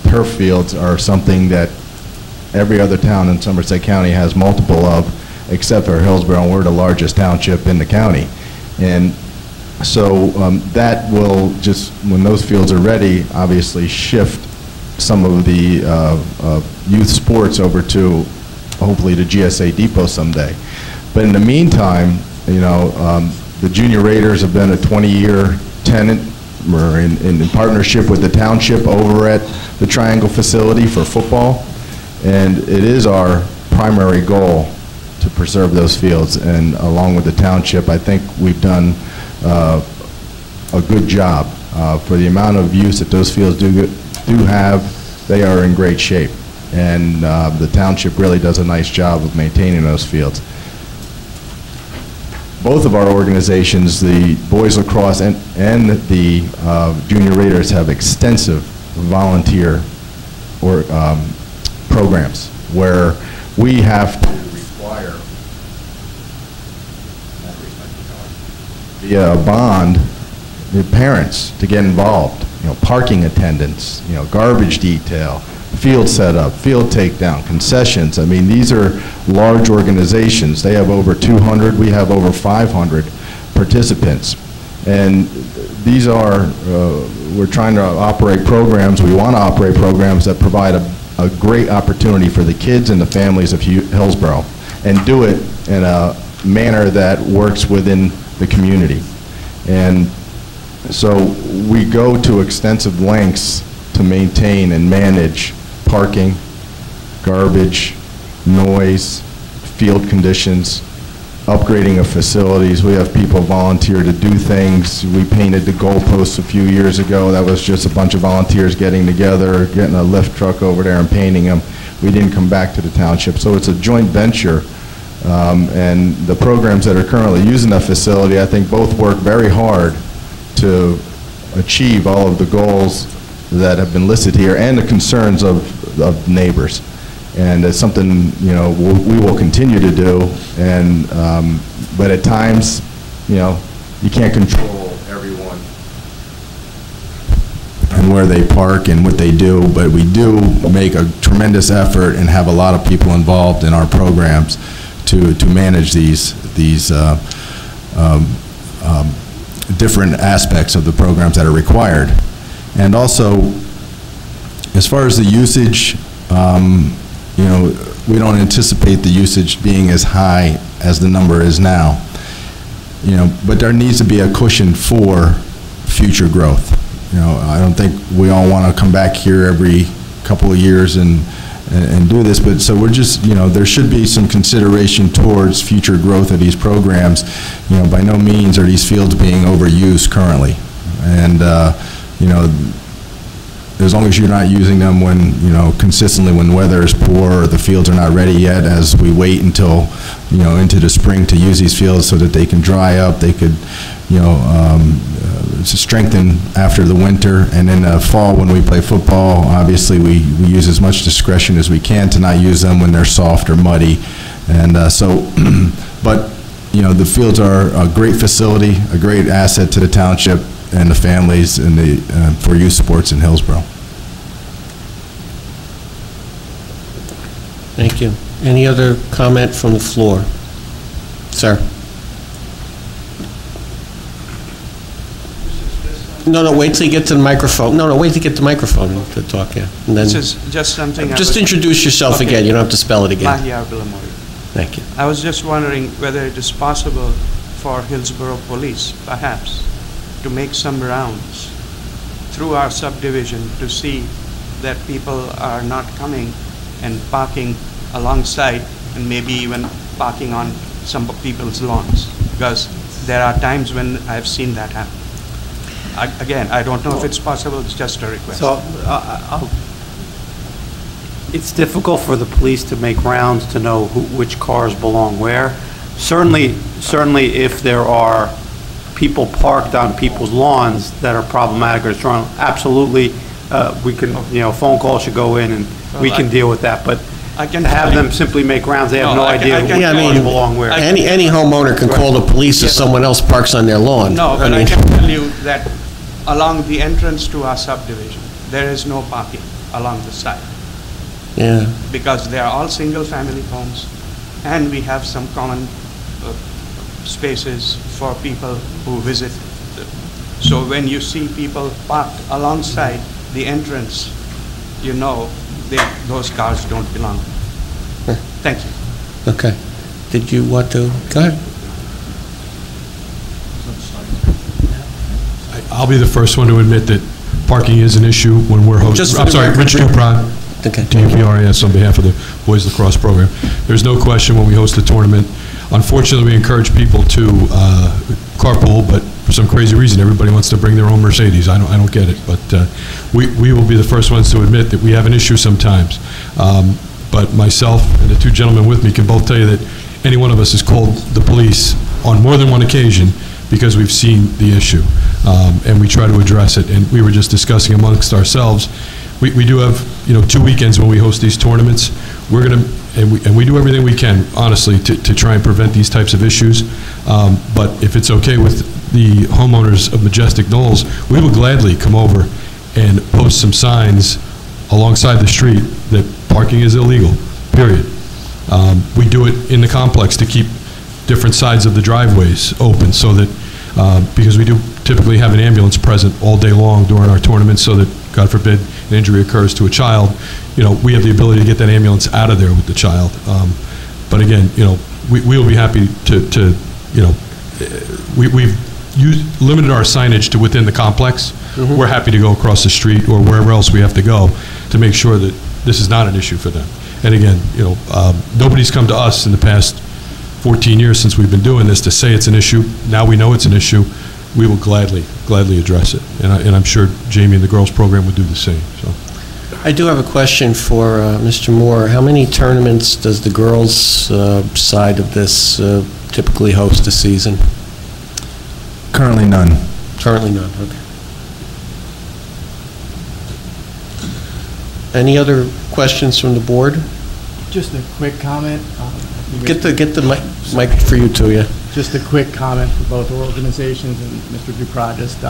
turf fields are something that every other town in Somerset County has multiple of, except for Hillsborough, and we're the largest township in the county. And so that will just, when those fields are ready, obviously shift some of the youth sports over to, hopefully, the GSA Depot someday. But in the meantime, you know, the Junior Raiders have been a 20-year tenant. We're in partnership with the township over at the Triangle facility for football, and it is our primary goal to preserve those fields. And along with the township, I think we've done a good job for the amount of use that those fields do have. They are in great shape, and the township really does a nice job of maintaining those fields. Both of our organizations, the boys lacrosse and the Junior Raiders, have extensive volunteer programs where we have to require, via a bond, the parents to get involved. You know, parking attendants, you know, garbage detail, field setup, field takedown, concessions. I mean, these are large organizations. They have over 200, we have over 500 participants. And these are, we're trying to operate programs, we want to operate programs that provide a great opportunity for the kids and the families of Hillsborough, and do it in a manner that works within the community. And so we go to extensive lengths to maintain and manage parking, garbage, noise, field conditions, upgrading of facilities. We have people volunteer to do things. We painted the goalposts a few years ago. That was just a bunch of volunteers getting together, getting a lift truck over there and painting them. We didn't come back to the township. So it's a joint venture. And the programs that are currently using the facility, I think, both work very hard to achieve all of the goals that have been listed here and the concerns of neighbors. And it's something, you know, we will continue to do. And but at times, you know, you can't control everyone and where they park and what they do, but we do make a tremendous effort and have a lot of people involved in our programs to manage these different aspects of the programs that are required. And also, as far as the usage, you know, we don't anticipate the usage being as high as the number is now. You know, but there needs to be a cushion for future growth. You know, I don't think we all want to come back here every couple of years and do this, but so we're just, you know, there should be some consideration towards future growth of these programs. You know, by no means are these fields being overused currently. And, you know, as long as you're not using them when, you know, consistently when weather is poor or the fields are not ready yet, as we wait until, you know, into the spring to use these fields so that they can dry up, they could, you know, strengthen after the winter. And in the fall when we play football, obviously we use as much discretion as we can to not use them when they're soft or muddy. And so, but, you know, the fields are a great facility, a great asset to the township and the families and the for youth sports in Hillsborough. Thank you. Any other comment from the floor? Sir? No, wait till you get to the microphone. No, wait till you get to the microphone to talk, yeah. And then this is just something. Just introduce yourself again. You don't have to spell it again. Thank you. I was just wondering whether it is possible for Hillsborough Police, perhaps, to make some rounds through our subdivision to see that people are not coming and parking alongside and maybe even parking on some people's lawns, because there are times when I've seen that happen. Again, I don't know if it's possible, it's just a request. So it's difficult for the police to make rounds to know which cars belong where. Certainly if there are people parked on people's lawns that are problematic or strong, absolutely, we can, a phone call should go in and we can deal with that. But to have them simply make rounds, they have no idea which cars belong where. Any homeowner can call the police if someone else parks on their lawn. No, but I can tell you that along the entrance to our subdivision, there is no parking along the side. Yeah. Because they are all single-family homes, and we have some common spaces for people who visit. So when you see people parked alongside the entrance, you know those cars don't belong. Thank you. Okay. Did you want to? Go ahead. I'll be the first one to admit that parking is an issue when we're hosting. I'm sorry, Rich Duprod, DUPRAS, on behalf of the Boys Lacrosse Program. There's no question when we host a tournament. Unfortunately, we encourage people to carpool, but for some crazy reason, everybody wants to bring their own Mercedes. I don't get it, but we will be the first ones to admit that we have an issue sometimes. But myself and the two gentlemen with me can both tell you that any one of us has called the police on more than one occasion because we've seen the issue, and we try to address it. And we were just discussing amongst ourselves, we do have 2 weekends when we host these tournaments. We're going to, and we do everything we can, honestly, to try and prevent these types of issues. But if it's okay with the homeowners of Majestic Knolls, we will gladly come over and post some signs alongside the street that parking is illegal, period. We do it in the complex to keep different sides of the driveways open so that, because we do typically have an ambulance present all day long during our tournaments so that, God forbid, an injury occurs to a child, we have the ability to get that ambulance out of there with the child. But again, we will be happy to we've limited our signage to within the complex. Mm-hmm. We're happy to go across the street or wherever else we have to go to make sure that this is not an issue for them. And again, nobody's come to us in the past 14 years since we've been doing this to say it's an issue. Now we know it's an issue. We will gladly address it. And I'm sure Jamie and the girls program would do the same. So, I do have a question for Mr. Moore. How many tournaments does the girls' side of this typically host a season? Currently none. Currently none, okay. Any other questions from the board? Just a quick comment. Get the mic for you too, yeah. Just a quick comment for both organizations, and Mr. Duprod just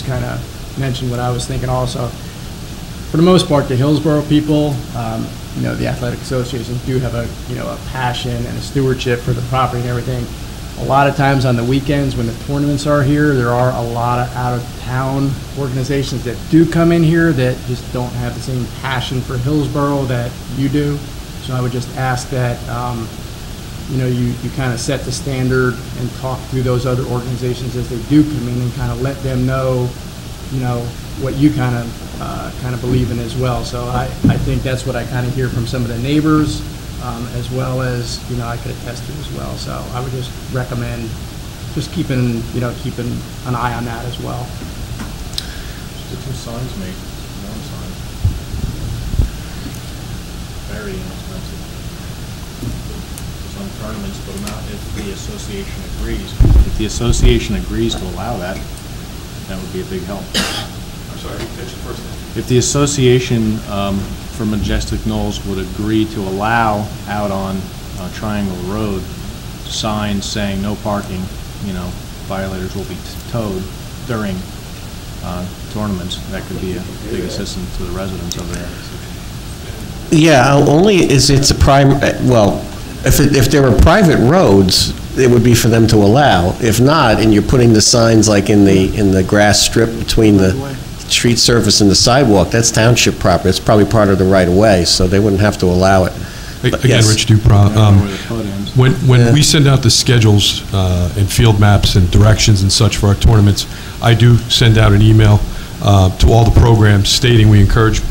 kind of mentioned what I was thinking also. For the most part, the Hillsborough people, the athletic associations do have a passion and a stewardship for the property and everything. A lot of times on the weekends when the tournaments are here, there are a lot of out-of-town organizations that do come in here that just don't have the same passion for Hillsborough that you do. So I would just ask that, you kind of set the standard and talk to those other organizations as they do come in and kind of let them know, what you kind of believe in as well. So I think that's what I kind of hear from some of the neighbors, as well as, I could attest to as well. So I would just recommend just keeping an eye on that as well. The two signs make one sign. Very inexpensive. Some tournaments put them out if the association agrees. If the association agrees to allow that, that would be a big help. I'm sorry, finish the first thing. If the association for Majestic Knolls would agree to allow out on Triangle Road signs saying no parking, violators will be towed during tournaments, that could be a big assistance to the residents over there. Yeah, only is it's a if there were private roads, it would be for them to allow. If not, and you're putting the signs like in the grass strip between the street surface and the sidewalk, that's township property. It's probably part of the right-of-way, so they wouldn't have to allow it. But again, yes. Rich Dupra, when we send out the schedules and field maps and directions and such for our tournaments, I do send out an email to all the programs stating we encourage,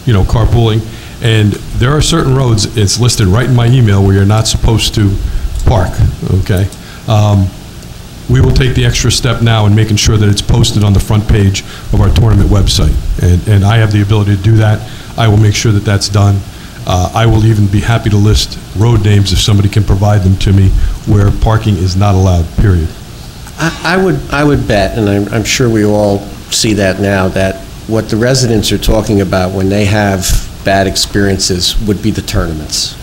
carpooling. And there are certain roads, it's listed right in my email, where you're not supposed to park, okay? we will take the extra step now in making sure that it's posted on the front page of our tournament website. And I have the ability to do that. I will make sure that that's done. I will even be happy to list road names if somebody can provide them to me where parking is not allowed, period. I would bet, and I'm sure we all see that now, that what the residents are talking about when they have bad experiences would be the tournaments.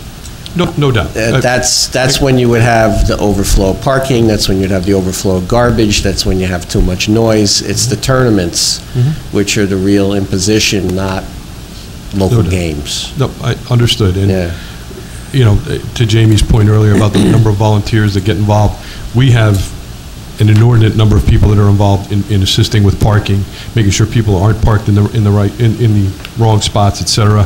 No doubt. That's when you would have the overflow of parking, that's when you'd have the overflow of garbage, that's when you have too much noise. It's the tournaments which are the real imposition, not local games. No, I understood. And, yeah. You know, to Jamie's point earlier about the number of volunteers that get involved, we have an inordinate number of people that are involved in assisting with parking, making sure people aren't parked in the wrong spots, et cetera.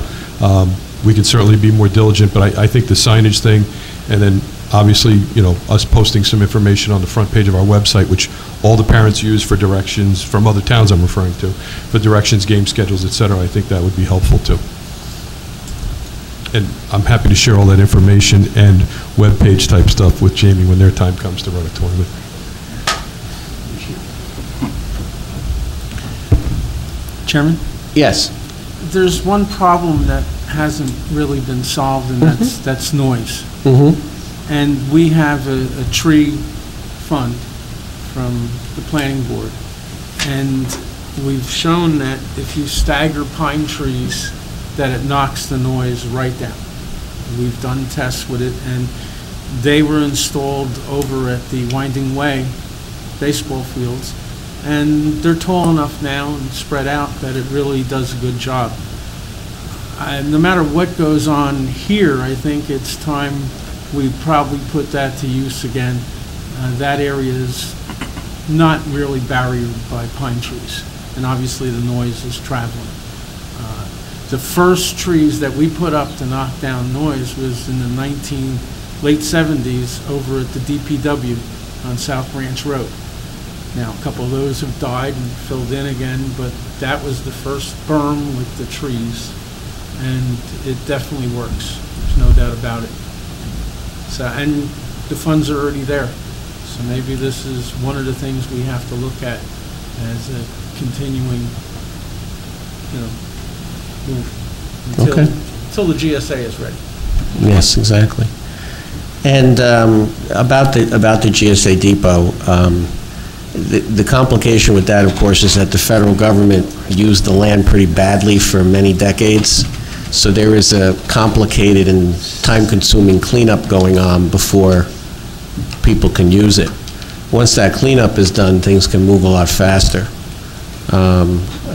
We can certainly be more diligent, but I think the signage thing, and then obviously, you know, us posting some information on the front page of our website, which all the parents use for directions from other towns I'm referring to, for directions, game schedules, et cetera, I think that would be helpful too. And I'm happy to share all that information and webpage type stuff with Jamie when their time comes to run a tournament. Chairman? Yes. There's one problem that hasn't really been solved, and that's noise. And we have a tree fund from the planning board, and we've shown that if you stagger pine trees, that it knocks the noise right down. We've done tests with it, and they were installed over at the Winding Way baseball fields, and they're tall enough now and spread out that it really does a good job. No matter what goes on here, I think it's time we probably put that to use again. That area is not really barriered by pine trees, and obviously the noise is traveling. The first trees that we put up to knock down noise was in the late 70s over at the DPW on South Ranch Road. Now, a couple of those have died and filled in again, but that was the first berm with the trees, and it definitely works. There's no doubt about it. So, and the funds are already there. So maybe this is one of the things we have to look at as a continuing, you know, move until the GSA is ready. Yes, exactly. And about the GSA depot, the complication with that, of course, is that the federal government used the land pretty badly for many decades. So there is a complicated and time-consuming cleanup going on before people can use it. Once that cleanup is done, things can move a lot faster.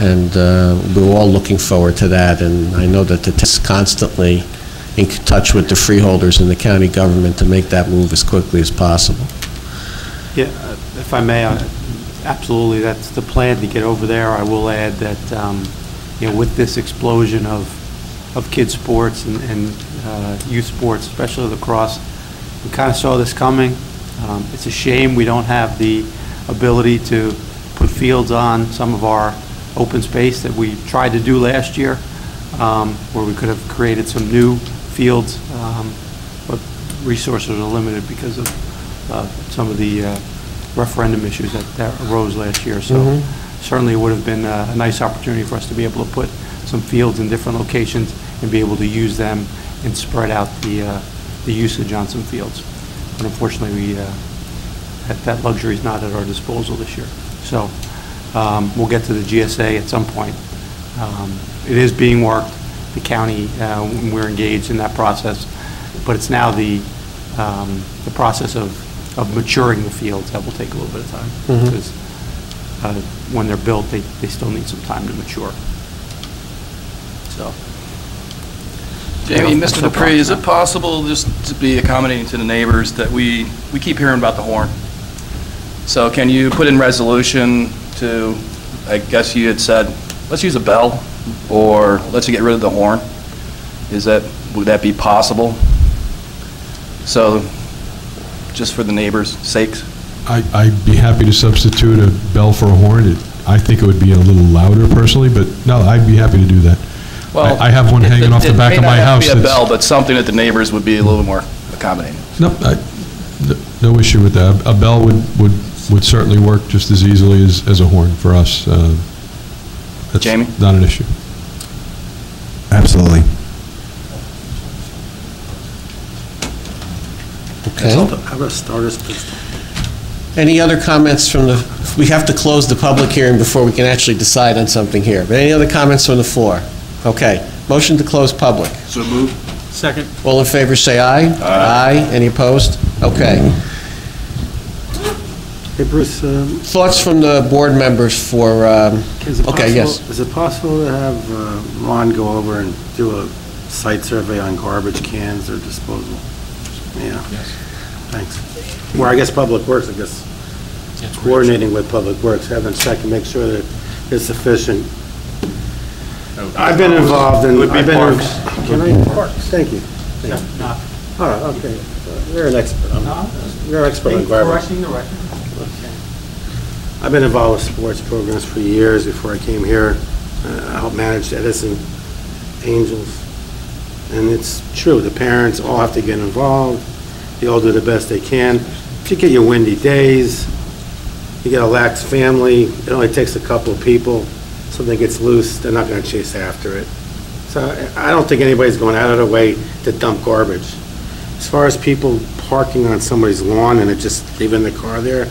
And we're all looking forward to that, and I know that the town is constantly in touch with the freeholders and the county government to make that move as quickly as possible. Yeah, if I may, absolutely, that's the plan to get over there. I will add that, you know, with this explosion of kids' sports and youth sports, especially lacrosse, we kind of saw this coming. It's a shame we don't have the ability to put fields on some of our open space that we tried to do last year, where we could have created some new fields, but resources are limited because of some of the referendum issues that arose last year. So certainly it would have been a nice opportunity for us to be able to put some fields in different locations and be able to use them and spread out the usage on some fields. But unfortunately, that luxury is not at our disposal this year. So we'll get to the GSA at some point. It is being worked. The county, we're engaged in that process, but it's now the process of maturing the fields that will take a little bit of time, because when they're built, they still need some time to mature. So, Jamie, Mr. Dupree, is it possible just to be accommodating to the neighbors that we keep hearing about the horn? So can you put in resolution to, I guess you had said, let's use a bell, or let's get rid of the horn? Would that be possible? So, just for the neighbors' sakes? I'd be happy to substitute a bell for a horn. I think it would be a little louder personally, but no, I'd be happy to do that. Well, I have one hanging off the back of my house. It may not have to be a bell, but something that the neighbors would be a little more accommodating. No, no issue with that. A bell would would certainly work just as easily as a horn for us. That's Jamie? not an issue. Absolutely. Okay. How about starters pistol? Any other comments from the, we have to close the public hearing before we can actually decide on something here. But any other comments from the floor? Okay. Motion to close public. So moved. Second. All in favor, say aye. Aye. Any opposed? Okay. Hey, Bruce, Thoughts from the board members for, okay, yes. Is it possible to have Ron go over and do a site survey on garbage cans or disposal? Yeah. Yes. Thanks. Well, I guess Public Works, coordinating with Public Works, have them check and make sure that it's sufficient. I've been involved in... It would be parks. Can I? Parks. Thank you. Oh, okay. You're an expert. You're an expert on garbage. Correcting the record. I've been involved with sports programs for years before I came here. I helped manage Edison Angels. And it's true, the parents all have to get involved. They all do the best they can. If you get your windy days, you get a lax family, it only takes a couple of people. Something gets loose, they're not going to chase after it. So I don't think anybody's going out of their way to dump garbage. As far as people parking on somebody's lawn and just leaving the car there,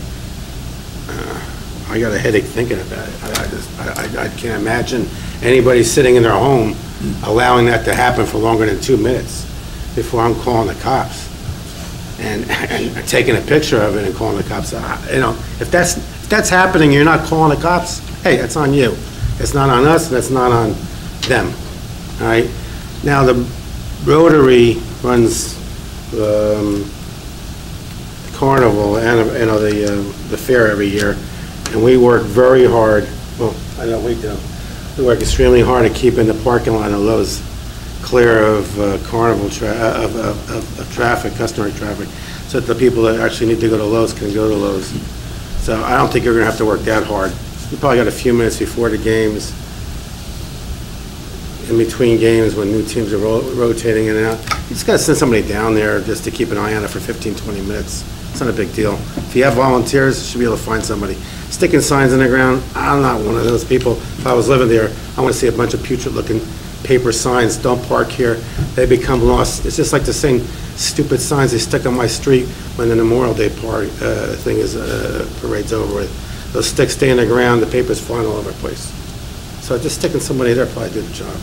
I got a headache thinking about it. I can't imagine anybody sitting in their home allowing that to happen for longer than 2 minutes before I'm calling the cops and taking a picture of it and calling the cops. You know, if that's happening, you're not calling the cops. Hey, that's on you. It's not on us. And it's not on them. All right. Now the Rotary runs the carnival and the fair every year. And we work very hard, well, I know we do. We work extremely hard at keeping the parking lot of Lowe's clear of carnival traffic, customer traffic, so that the people that actually need to go to Lowe's can go to Lowe's. So I don't think you're going to have to work that hard. You probably got a few minutes before the games, in between games when new teams are rotating in and out. You just got to send somebody down there just to keep an eye on it for 15, 20 minutes. It's not a big deal. If you have volunteers, you should be able to find somebody. Sticking signs in the ground, I'm not one of those people. If I was living there, I want to see a bunch of putrid-looking paper signs, don't park here. They become lost. It's just like the same stupid signs they stick on my street when the Memorial Day parade's over with. Those sticks stay in the ground, the paper's flying all over the place. So just sticking somebody there probably do the job.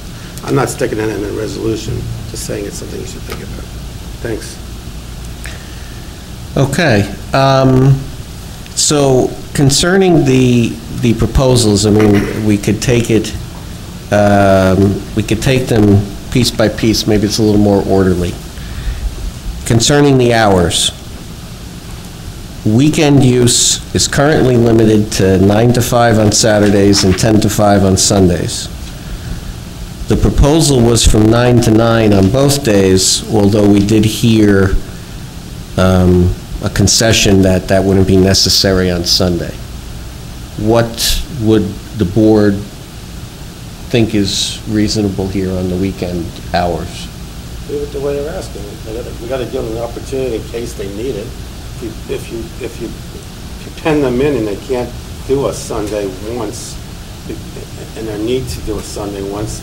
I'm not sticking it in a resolution, just saying it's something you should think about. Thanks. Okay. So concerning the proposals, I mean, we could take it, we could take them piece by piece. Maybe it's a little more orderly. Concerning the hours, weekend use is currently limited to 9 to 5 on Saturdays and 10 to 5 on Sundays. The proposal was from 9 to 9 on both days, although we did hear a concession that that wouldn't be necessary on Sunday. What would the board think is reasonable here on the weekend hours? Do it the way they're asking. We got to give them an opportunity in case they need it. If you pen them in and they can't do a Sunday once, and they need to do a Sunday once.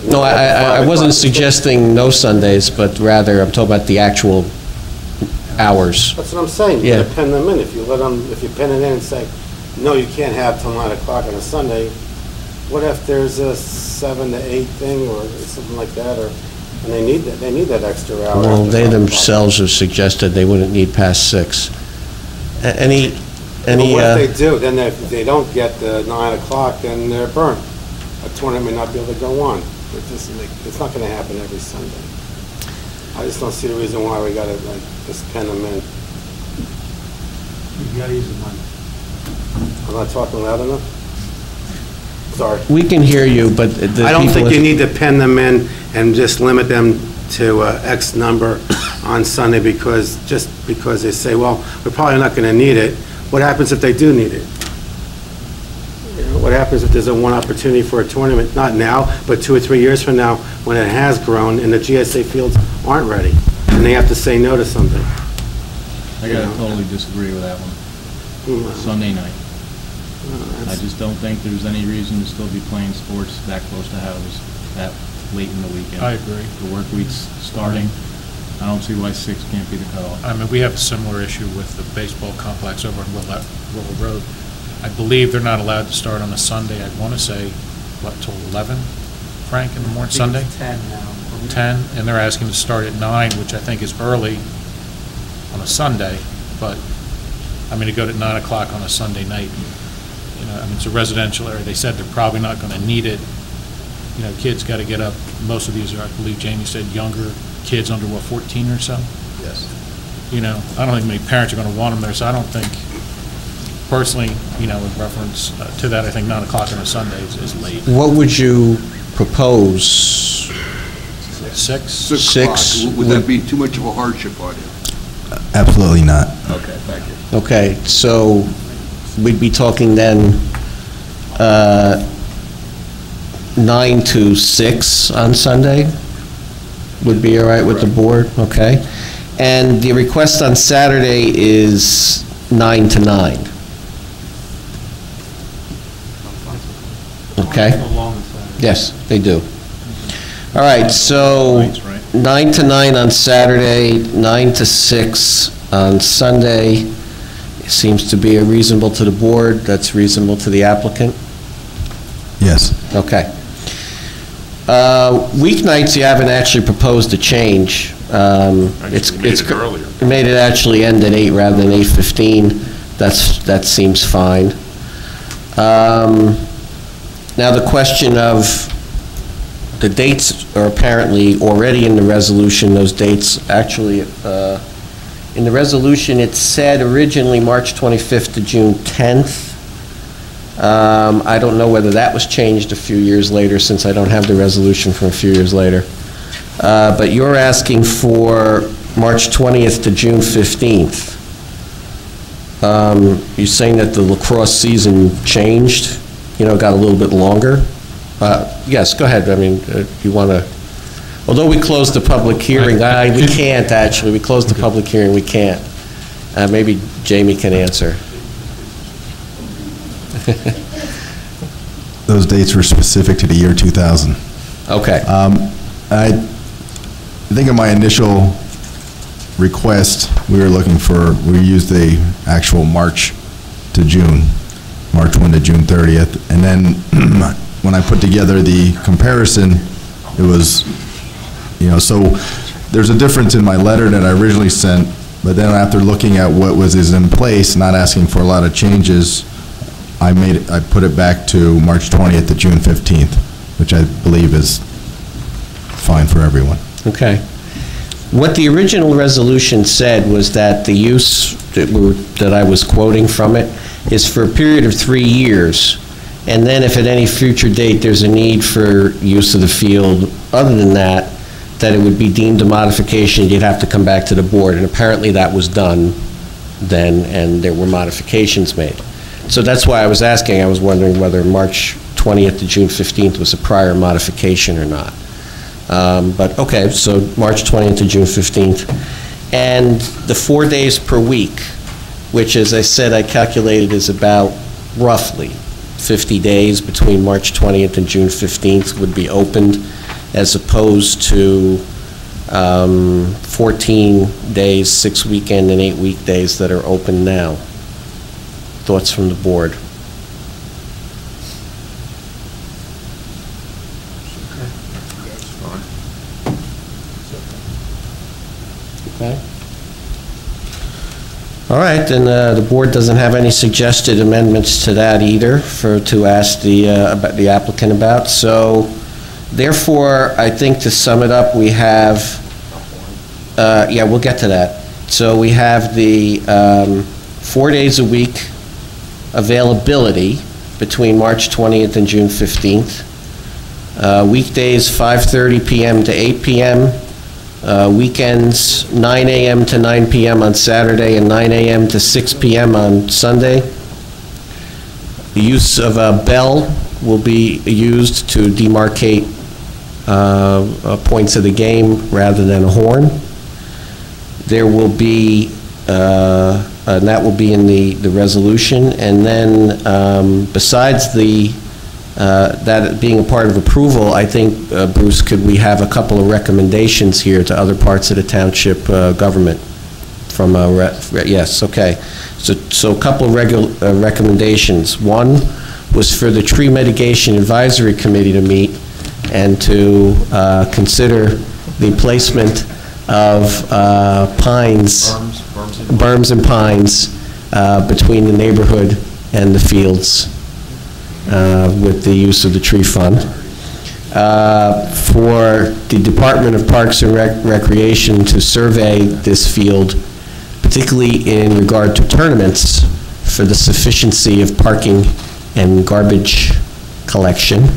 No, I wasn't suggesting no Sundays, but rather I'm talking about the actual hours. That's what I'm saying. You got to pen them in. If you pen it in and say, no, you can't have till 9 o'clock on a Sunday. What if there's a 7 to 8 thing or something like that, and they need that extra hour? Well, they themselves have suggested they wouldn't need past 6. Any? Well, what if they do? Then if they don't get the 9 o'clock, then they're burnt. A tournament may not be able to go on. It's not going to happen every Sunday. I just don't see the reason why we got to just pen them in. You got to use the money. I'm not talking loud enough? Sorry. We can hear you, but I don't think you need to pen them in and just limit them to X number on Sunday because they say, well, we're probably not going to need it. What happens if they do need it? You know, what happens if there's a one opportunity for a tournament, not now, but 2 or 3 years from now when it has grown and the GSA fields aren't ready and they have to say no to something? I got to totally disagree with that one. Sunday night. I just don't think there's any reason to still be playing sports that close to houses that late in the weekend. I agree. The work week's starting. I don't see why 6 can't be the cutoff. I mean, we have a similar issue with the baseball complex over on Willow Road. I believe they're not allowed to start on a Sunday. I want to say, what, till 11, Frank, in the morning, Sunday? 10 now. 10, and they're asking to start at 9, which I think is early on a Sunday, but, I mean, to go to 9 o'clock on a Sunday night, you know, I mean, it's a residential area. They said they're probably not going to need it. You know, kids got to get up. Most of these are, I believe Jamie said, younger kids under, what, 14 or so? Yes. You know, I don't think many parents are going to want them there, so I don't think, personally, you know, in reference to that, I think 9 o'clock on a Sunday is late. What would you propose? 6? 6 o'clock. Would that be too much of a hardship on you? Absolutely not. Okay, thank you. Okay, so we'd be talking then 9 to 6 on Sunday? Would be all right with the board? Okay. And the request on Saturday is 9 to 9? Okay? Yes, they do. All right, so 9 to 9 on Saturday, 9 to 6 on Sunday. Seems to be reasonable to the board. That's reasonable to the applicant? Yes. Okay. Weeknights, you haven't actually proposed a change. It's made it earlier. Made it actually end at 8 rather than 8:15. That seems fine. Now the question of the dates are apparently already in the resolution. Those dates actually, in the resolution, it said originally March 25th to June 10th. I don't know whether that was changed a few years later, since I don't have the resolution from a few years later. But you're asking for March 20th to June 15th. You're saying that the lacrosse season changed, you know, got a little bit longer? Yes, go ahead. I mean, you want to, although we closed the public hearing, we can't actually. We closed the public hearing, we can't. Maybe Jamie can answer. Those dates were specific to the year 2000. Okay. I think in my initial request, we used the actual March to June, March 1 to June 30th. And then when I put together the comparison, it was, you know, so there's a difference in my letter that I originally sent, but then after looking at what is in place, not asking for a lot of changes, I put it back to March 20th to June 15th, which I believe is fine for everyone. Okay. What the original resolution said was that the use that I was quoting from it is for a period of 3 years, and then if at any future date there's a need for use of the field other than that, that it would be deemed a modification, you'd have to come back to the board, and apparently that was done then, and there were modifications made. So that's why I was asking, I was wondering whether March 20th to June 15th was a prior modification or not. But okay, so March 20th to June 15th. And the 4 days per week, which as I said, I calculated is about roughly 50 days between March 20th and June 15th would be opened, as opposed to 14 days, 6 weekend and 8 weekdays that are open now. Thoughts from the board? Okay. All right, then the board doesn't have any suggested amendments to that either to ask the applicant about. So therefore, I think to sum it up, we have, yeah, we'll get to that. So we have the 4 days a week availability between March 20th and June 15th. Weekdays 5:30 p.m. to 8 p.m. Weekends 9 a.m. to 9 p.m. on Saturday and 9 a.m. to 6 p.m. on Sunday. The use of a bell will be used to demarcate points of the game rather than a horn. There will be and that will be in the resolution. And then, besides that being a part of approval, I think, Bruce, could we have a couple of recommendations here to other parts of the township government? From yes, okay. So a couple of recommendations. One was for the Tree Mitigation Advisory Committee to meet and to consider the placement of berms and pines between the neighborhood and the fields with the use of the tree fund. For the Department of Parks and Recreation to survey this field, particularly in regard to tournaments, for the sufficiency of parking and garbage collection,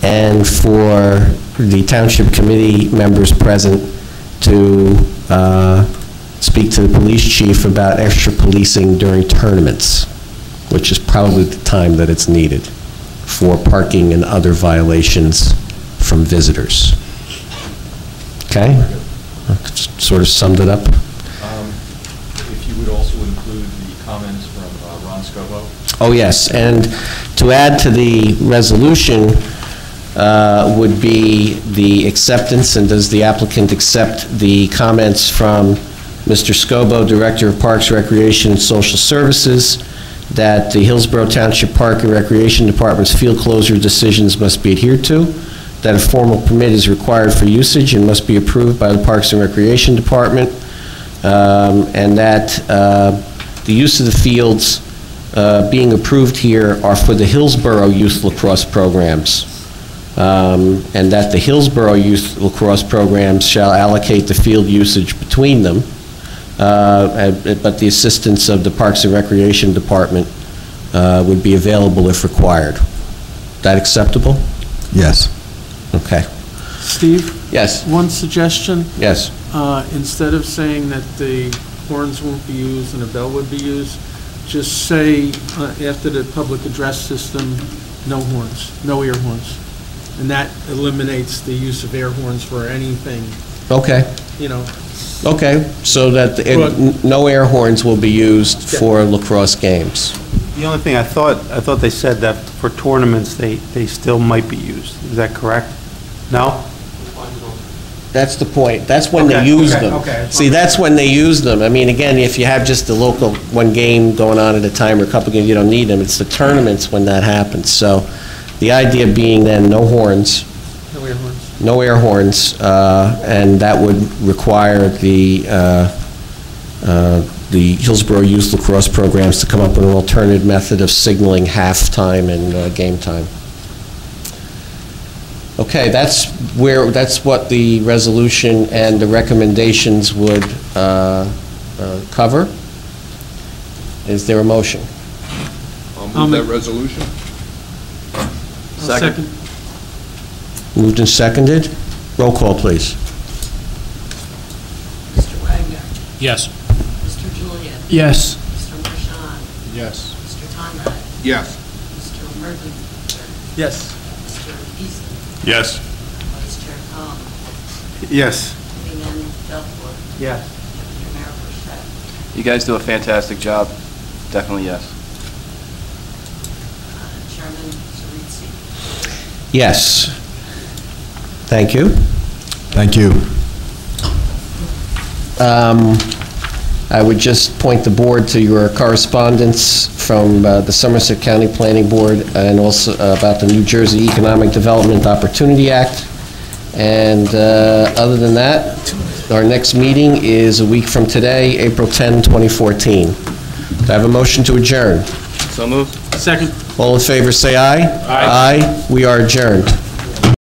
and for the Township Committee members present to speak to the police chief about extra policing during tournaments, which is probably the time that it's needed for parking and other violations from visitors. Okay? Sort of summed it up. If you would also include the comments from Ron Scobo. Oh, yes, and to add to the resolution would be the acceptance, and does the applicant accept the comments from Mr. Scobo, Director of Parks, Recreation, and Social Services, that the Hillsborough Township Park and Recreation Department's field closure decisions must be adhered to, that a formal permit is required for usage and must be approved by the Parks and Recreation Department, and that the use of the fields being approved here are for the Hillsborough Youth Lacrosse programs, and that the Hillsborough Youth Lacrosse programs shall allocate the field usage between them, but the assistance of the Parks and Recreation Department would be available if required. That acceptable? Yes. Okay. Steve? Yes. One suggestion? Yes. Instead of saying that the horns won't be used and a bell would be used, just say after the public address system, no horns, no air horns. And that eliminates the use of air horns for anything. Okay. You know. Okay, so that no air horns will be used for lacrosse games. The only thing I thought they said that for tournaments, they still might be used. Is that correct? No? That's the point. That's when they use them. See, that's when they use them. I mean, again, if you have just the local one game going on at a time or a couple games, you don't need them. It's the tournaments when that happens. So the idea being then no horns. No air horns. No air horns, and that would require the Hillsborough Youth Lacrosse programs to come up with an alternative method of signaling halftime and game time. Okay, that's what the resolution and the recommendations would cover. Is there a motion? I'll move that resolution. Second. Moved and seconded. Roll call, please. Mr. Wagner. Yes. Mr. Julian. Yes. Mr. Marchand. Yes. Mr. Conrad. Yes. Mr. Merton. Yes. Mr. Easton. Yes. Vice Chair Cohen. Yes. Committeeman Duckworth. Yes. Deputy Mayor Burchett. You guys do a fantastic job. Definitely yes. Chairman Cerizzi. Yes. Thank you. Thank you. I would just point the board to your correspondence from the Somerset County Planning Board and also about the New Jersey Economic Development Opportunity Act. And other than that, our next meeting is a week from today, April 10, 2014. Do I have a motion to adjourn? So moved. Second. All in favor, say aye. Aye. We are adjourned.